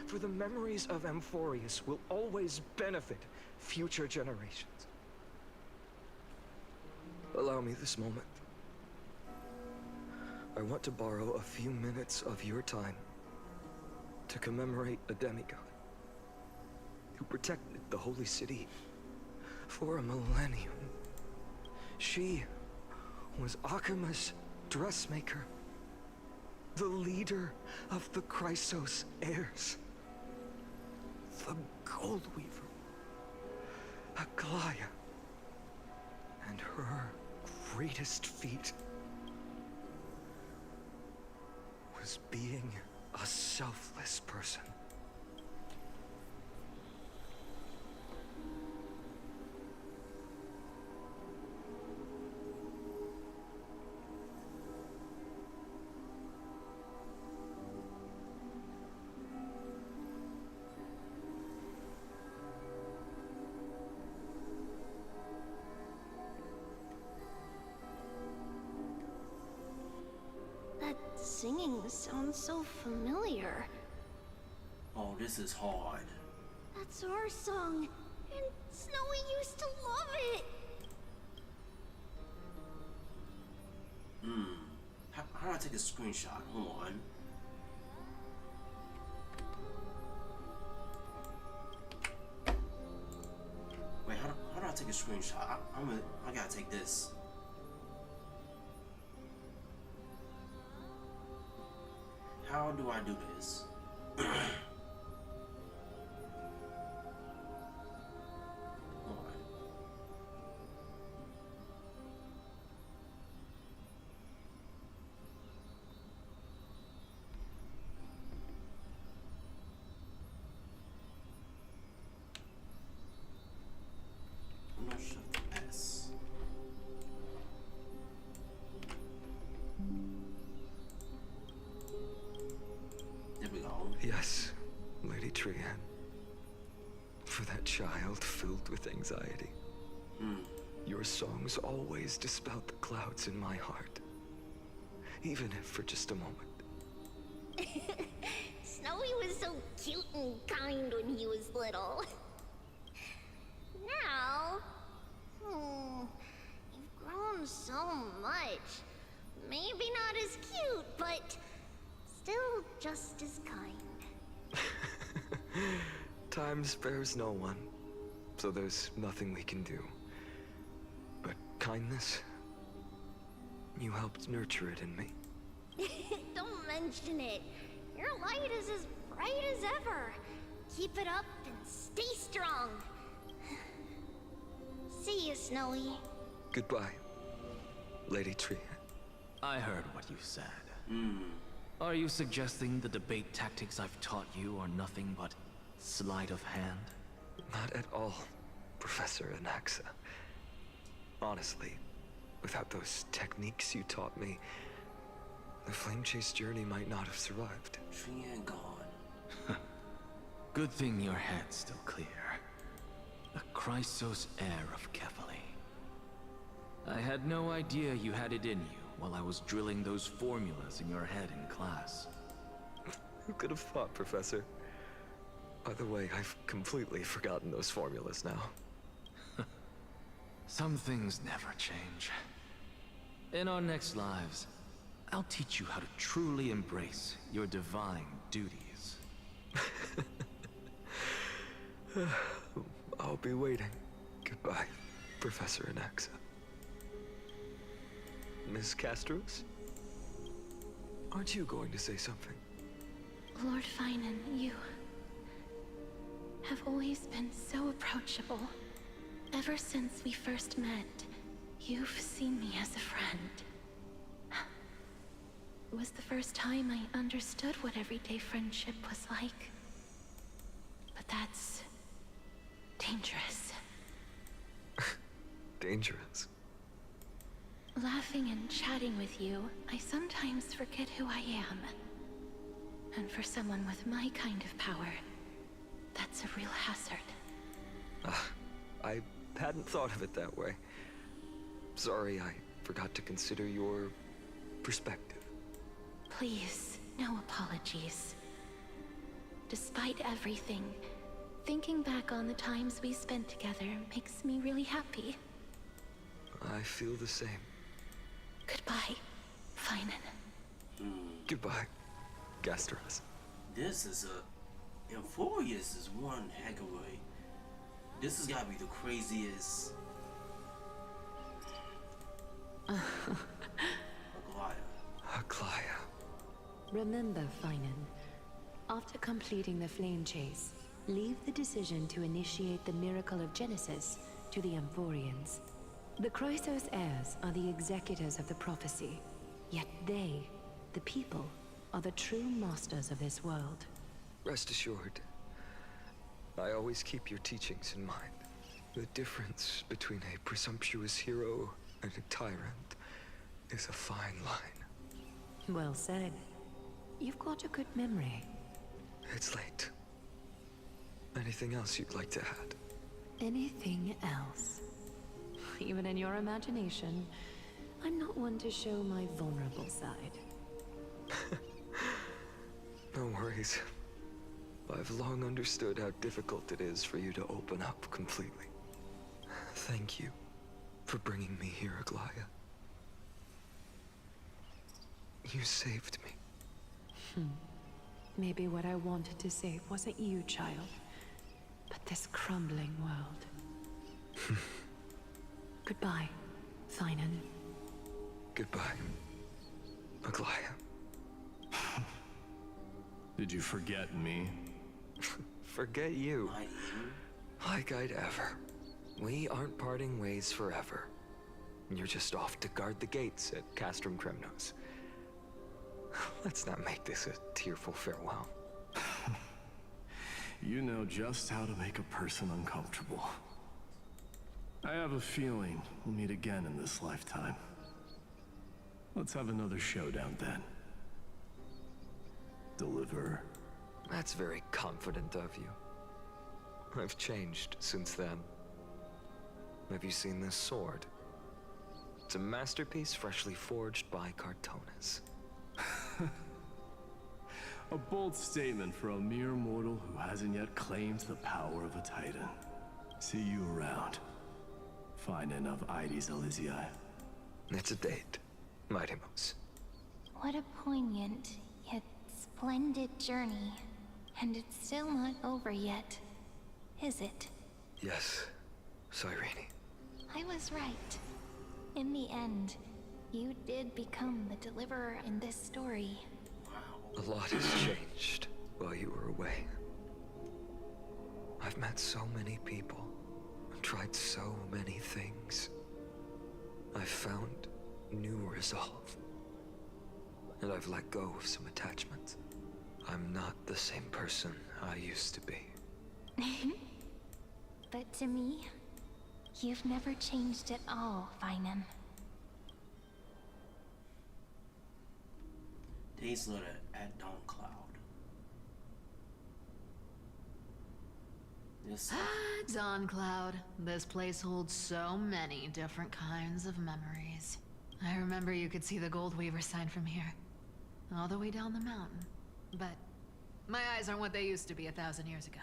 For the memories of Amphorius will always benefit future generations. Allow me this moment. I want to borrow a few minutes of your time to commemorate a demigod who protected the Holy City for a millennium. She was Akima's dressmaker, the leader of the Chrysos heirs, the Gold Weaver, Aglaya, and her greatest feat was being a selfless person. Singing sounds so familiar. Oh, this is hard. That's our song, and Snowy used to love it. How do I take a screenshot? Hold on. Wait, how do I take a screenshot? I gotta take this. How do I do this? I'm not sure the S. There we go. Yes, Lady Timeout. For that child filled with anxiety. Your songs always dispelled the clouds in my heart. Even if for just a moment. Snowy was so cute and kind when he was little. Now, you've grown so much. Maybe not as cute, but still just as kind. Time spares no one, so there's nothing we can do. But kindness, you helped nurture it in me. Don't mention it. Your light is as bright as ever. Keep it up and stay strong. See you, Snowy. Goodbye, Lady Timeout. I heard what you said. Are you suggesting the debate tactics I've taught you are nothing but sleight of hand? Not at all, Professor Anaxa. Honestly, without those techniques you taught me, the Flame Chase journey might not have survived. She ain't gone. Good thing your head's still clear. The Chrysos heir of Kefali. I had no idea you had it in you while I was drilling those formulas in your head in class. Who could have thought, Professor? By the way, I've completely forgotten those formulas now. Some things never change. In our next lives, I'll teach you how to truly embrace your divine duties. I'll be waiting. Goodbye, Professor Anaxa. Miss Castros? Aren't you going to say something? Lord Finan, you have always been so approachable. Ever since we first met, you've seen me as a friend. It was the first time I understood what everyday friendship was like. But that's dangerous. Dangerous? Laughing and chatting with you, I sometimes forget who I am. And for someone with my kind of power, that's a real hazard. I hadn't thought of it that way. Sorry, I forgot to consider your perspective. Please, no apologies. Despite everything, thinking back on the times we spent together makes me really happy. I feel the same. Goodbye, Finan. Goodbye, Gastros. This is Euphorius is one heck of a... This has got to be the craziest... Aglaya. Remember, Finan, after completing the Flame Chase, leave the decision to initiate the Miracle of Genesis to the Amphorians. The Chrysos heirs are the executors of the prophecy, yet they, the people, are the true masters of this world. Rest assured, I always keep your teachings in mind. The difference between a presumptuous hero and a tyrant is a fine line. Well said. You've got a good memory. It's late. Anything else you'd like to add? Anything else? Even in your imagination, I'm not one to show my vulnerable side. No worries. I've long understood how difficult it is for you to open up completely. Thank you for bringing me here, Aglaya. You saved me. Maybe what I wanted to save wasn't you, child, but this crumbling world. Goodbye, Finan. Goodbye, Aglaya. Did you forget me? Forget you? Like I'd ever. We aren't parting ways forever. You're just off to guard the gates at Castrum Kremnos. Let's not make this a tearful farewell. You know just how to make a person uncomfortable. I have a feeling we'll meet again in this lifetime. Let's have another showdown then. Deliver. That's very confident of you. I've changed since then. Have you seen this sword? It's a masterpiece freshly forged by Cartonis. A bold statement for a mere mortal who hasn't yet claimed the power of a titan. See you around. Finan of Ides Elysiae. It's a date, Mightimos. What a poignant, yet splendid journey. And it's still not over yet, is it? Yes, Cyrene. I was right. In the end, you did become the deliverer in this story. A lot has changed while you were away. I've met so many people, and tried so many things. I've found new resolve. and I've let go of some attachments. I'm not the same person I used to be. But to me, you've never changed at all, Vinem. Days later at Dawncloud. Yes. Dawncloud. This place holds so many different kinds of memories. I remember you could see the Goldweaver sign from here, all the way down the mountain. But my eyes aren't what they used to be 1,000 years ago.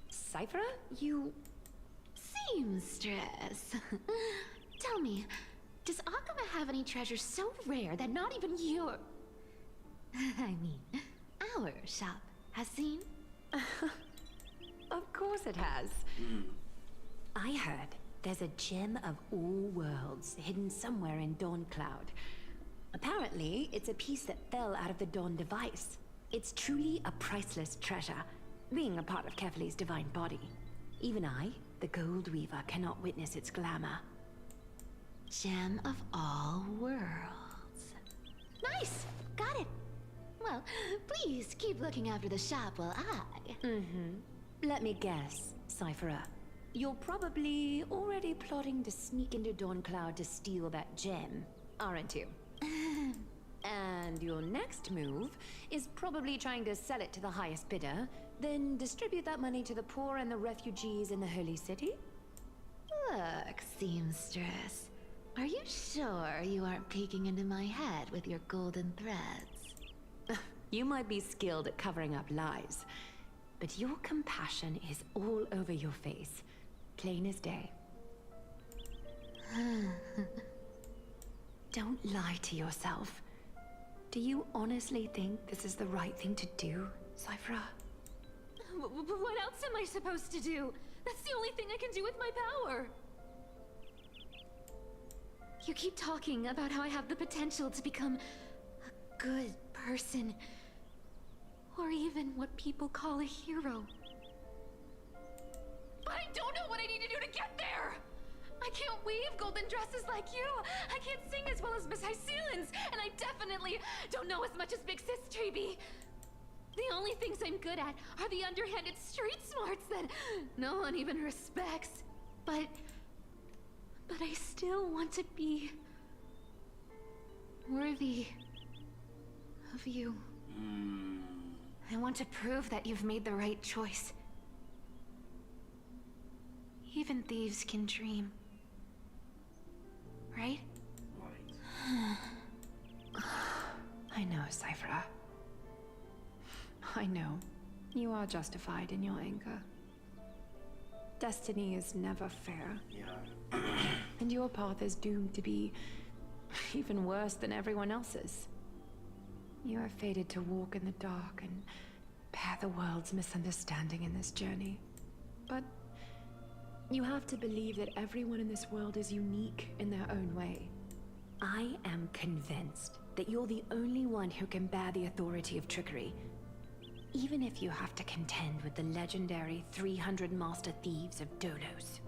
Cypher, you... Seamstress. Tell me, does Akuma have any treasures so rare that not even your... I mean, our shop has seen? Of course it has. I heard there's a gem of all worlds hidden somewhere in Dawncloud. Apparently, it's a piece that fell out of the Dawn device. It's truly a priceless treasure, being a part of Kefali's divine body. Even I, the Gold Weaver, cannot witness its glamour. Gem of all worlds. Nice! Got it! Well, please keep looking after the shop while I... Let me guess, Cypherer. You're probably already plotting to sneak into Dawncloud to steal that gem, aren't you? And your next move is probably trying to sell it to the highest bidder, then distribute that money to the poor and the refugees in the Holy City? Look, Seamstress. Are you sure you aren't peeking into my head with your golden threads? You might be skilled at covering up lies, but your compassion is all over your face, plain as day. Don't lie to yourself. Do you honestly think this is the right thing to do, Cypher? What else am I supposed to do? That's the only thing I can do with my power. You keep talking about how I have the potential to become a good person, or even what people call a hero. But I don't know what I need to do to get there! I can't weave golden dresses like you! I can't sing as well as Miss Hyceelins! And I definitely don't know as much as Big Sis Treby! The only things I'm good at are the underhanded street smarts that no one even respects. But I still want to be worthy of you. I want to prove that you've made the right choice. Even thieves can dream. Right? I know, Cypher. I know. You are justified in your anger. Destiny is never fair. Yeah. And your path is doomed to be even worse than everyone else's. You are fated to walk in the dark and bear the world's misunderstanding in this journey. But you have to believe that everyone in this world is unique in their own way. I am convinced that you're the only one who can bear the authority of trickery, even if you have to contend with the legendary 300 master thieves of Dolos.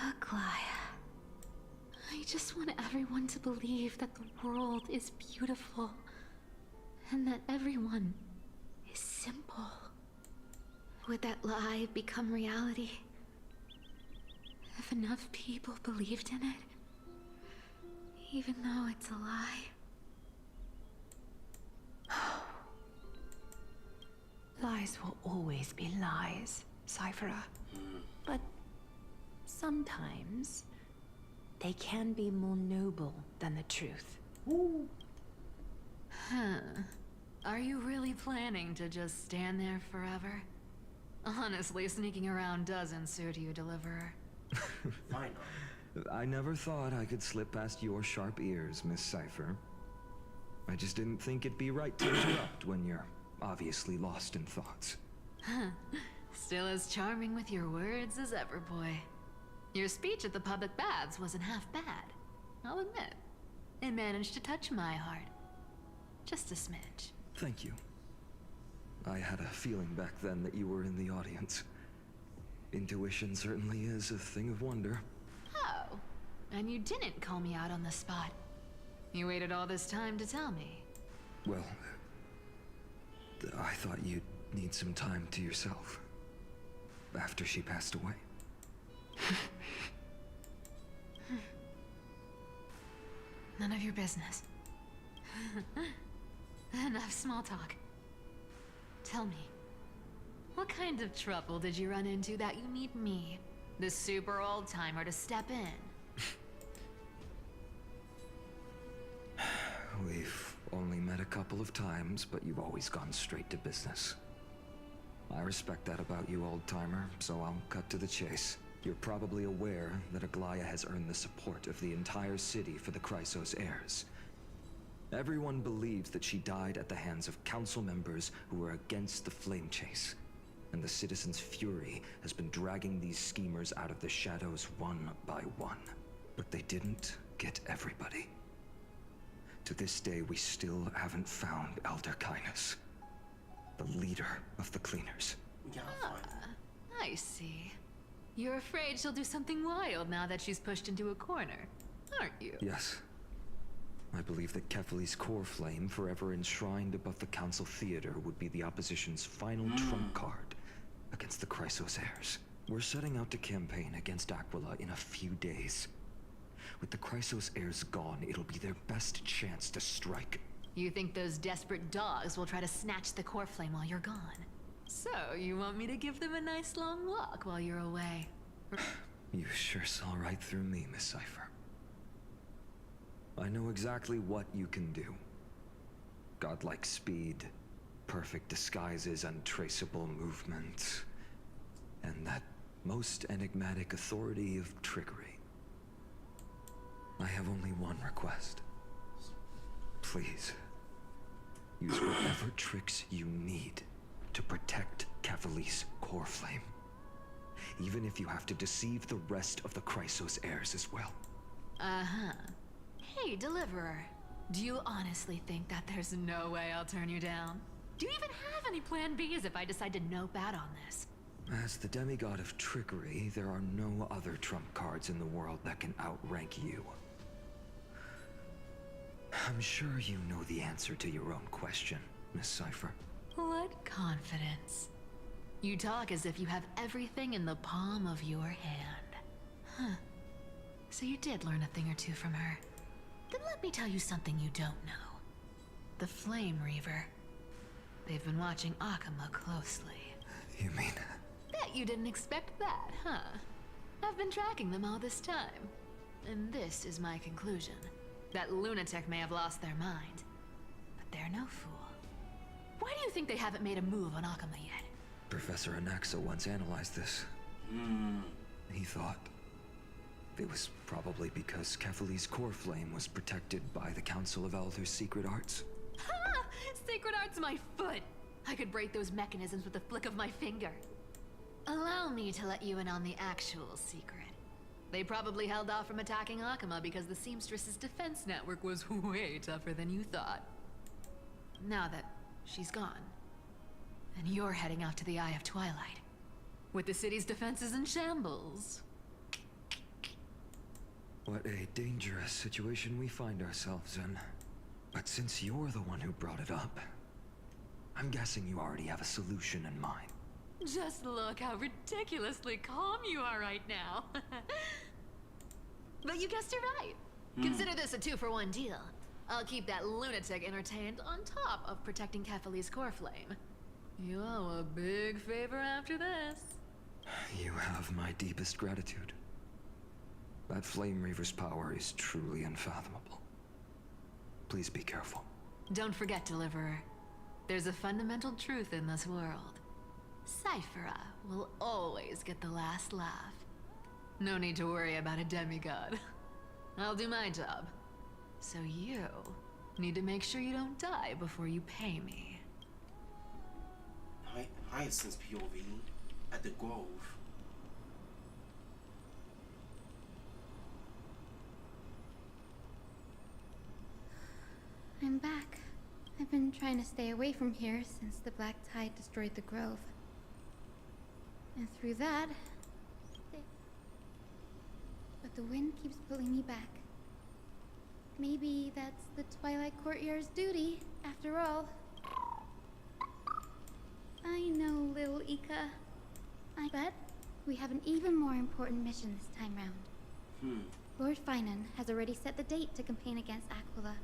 Aglaya. I just want everyone to believe that the world is beautiful, and that everyone is simple. Would that lie become reality? If enough people believed in it, even though it's a lie. Lies will always be lies, Cypher. But sometimes they can be more noble than the truth. Are you really planning to just stand there forever? Honestly, sneaking around doesn't suit you, Deliverer. Fine. I never thought I could slip past your sharp ears, Miss Cypher. I just didn't think it'd be right to interrupt when you're obviously lost in thoughts. Still as charming with your words as ever, boy. Your speech at the public baths wasn't half bad. I'll admit. It managed to touch my heart. Just a smidge. Thank you. I had a feeling back then that you were in the audience. Intuition certainly is a thing of wonder. Oh, and you didn't call me out on the spot. You waited all this time to tell me. Well, I thought you'd need some time to yourself. After she passed away. None of your business. Enough small talk. Tell me, what kind of trouble did you run into that you need me, the super old-timer, to step in? We've only met a couple of times, but you've always gone straight to business. I respect that about you, old-timer, so I'll cut to the chase. You're probably aware that Aglaya has earned the support of the entire city for the Chrysos heirs. Everyone believes that she died at the hands of council members who were against the flame chase. And the citizens' fury has been dragging these schemers out of the shadows one by one. But they didn't get everybody. To this day, we still haven't found Elder Kindness, the leader of the cleaners. I see. You're afraid she'll do something wild now that she's pushed into a corner, aren't you? Yes. I believe that Kefali's core flame, forever enshrined above the council theater, would be the opposition's final trump card against the Chrysos heirs. We're setting out to campaign against Aquila in a few days. With the Chrysos heirs gone, it'll be their best chance to strike. You think those desperate dogs will try to snatch the core flame while you're gone? So, you want me to give them a nice long walk while you're away? You sure saw right through me, Miss Cypher. I know exactly what you can do. Godlike speed, perfect disguises, untraceable movement, and that most enigmatic authority of trickery. I have only one request. Please, use whatever tricks you need to protect Kefali's core flame. Even if you have to deceive the rest of the Chrysos heirs as well. Uh-huh. Hey, Deliverer. Do you honestly think that there's no way I'll turn you down? Do you even have any plan Bs if I decide to nope out on this? As the demigod of trickery, there are no other trump cards in the world that can outrank you. I'm sure you know the answer to your own question, Miss Cypher. What confidence. You talk as if you have everything in the palm of your hand. Huh. So you did learn a thing or two from her. Then let me tell you something you don't know. The Flame Reaver. They've been watching Akama closely. You mean? Bet you didn't expect that, huh? I've been tracking them all this time. And this is my conclusion. That lunatic may have lost their mind. But they're no fool. Why do you think they haven't made a move on Akama yet? Professor Anaxa once analyzed this. He thought it was probably because Kefali's core flame was protected by the Council of Elders' secret arts. Ha! Secret arts my foot! I could break those mechanisms with a flick of my finger. Allow me to let you in on the actual secret. They probably held off from attacking Akama because the Seamstress's defense network was way tougher than you thought. Now that she's gone, and you're heading out to the Eye of Twilight, with the city's defenses in shambles. What a dangerous situation we find ourselves in. But since you're the one who brought it up, I'm guessing you already have a solution in mind. Just look how ridiculously calm you are right now. But you guessed it right. Consider this a 2-for-1 deal. I'll keep that lunatic entertained on top of protecting Kefali's core flame. You owe a big favor after this. You have my deepest gratitude. That Flame Reaver's power is truly unfathomable. Please be careful. Don't forget, Deliverer. There's a fundamental truth in this world. Cyphera will always get the last laugh. No need to worry about a demigod. I'll do my job. So you need to make sure you don't die before you pay me. Hyacinth's POV at the Grove. I'm back. I've been trying to stay away from here since the Black Tide destroyed the Grove. And through that, the wind keeps pulling me back. Maybe that's the Twilight Courtyard's duty, after all. I know, little Ika. I bet we have an even more important mission this time round. Lord Finan has already set the date to campaign against Aquila.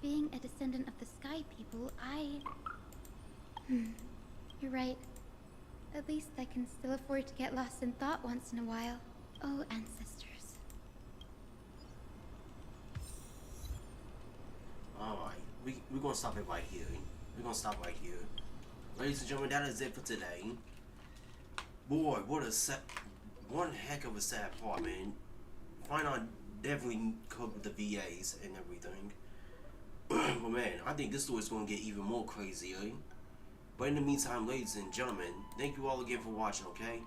Being a descendant of the Sky People, You're right. At least I can still afford to get lost in thought once in a while. Oh, ancestors. Alright, we're gonna stop it right here. We're gonna stop right here. Ladies and gentlemen, that is it for today. Boy, one heck of a sad part, man. Finan definitely cooked the VAs and everything. But man, I think this story is gonna get even more crazy, eh? But in the meantime, ladies and gentlemen, thank you all again for watching, okay?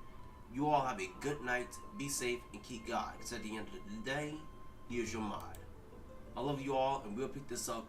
You all have a good night, be safe, and keep God. Because at the end of the day, here's your mod. I love you all, and we'll pick this up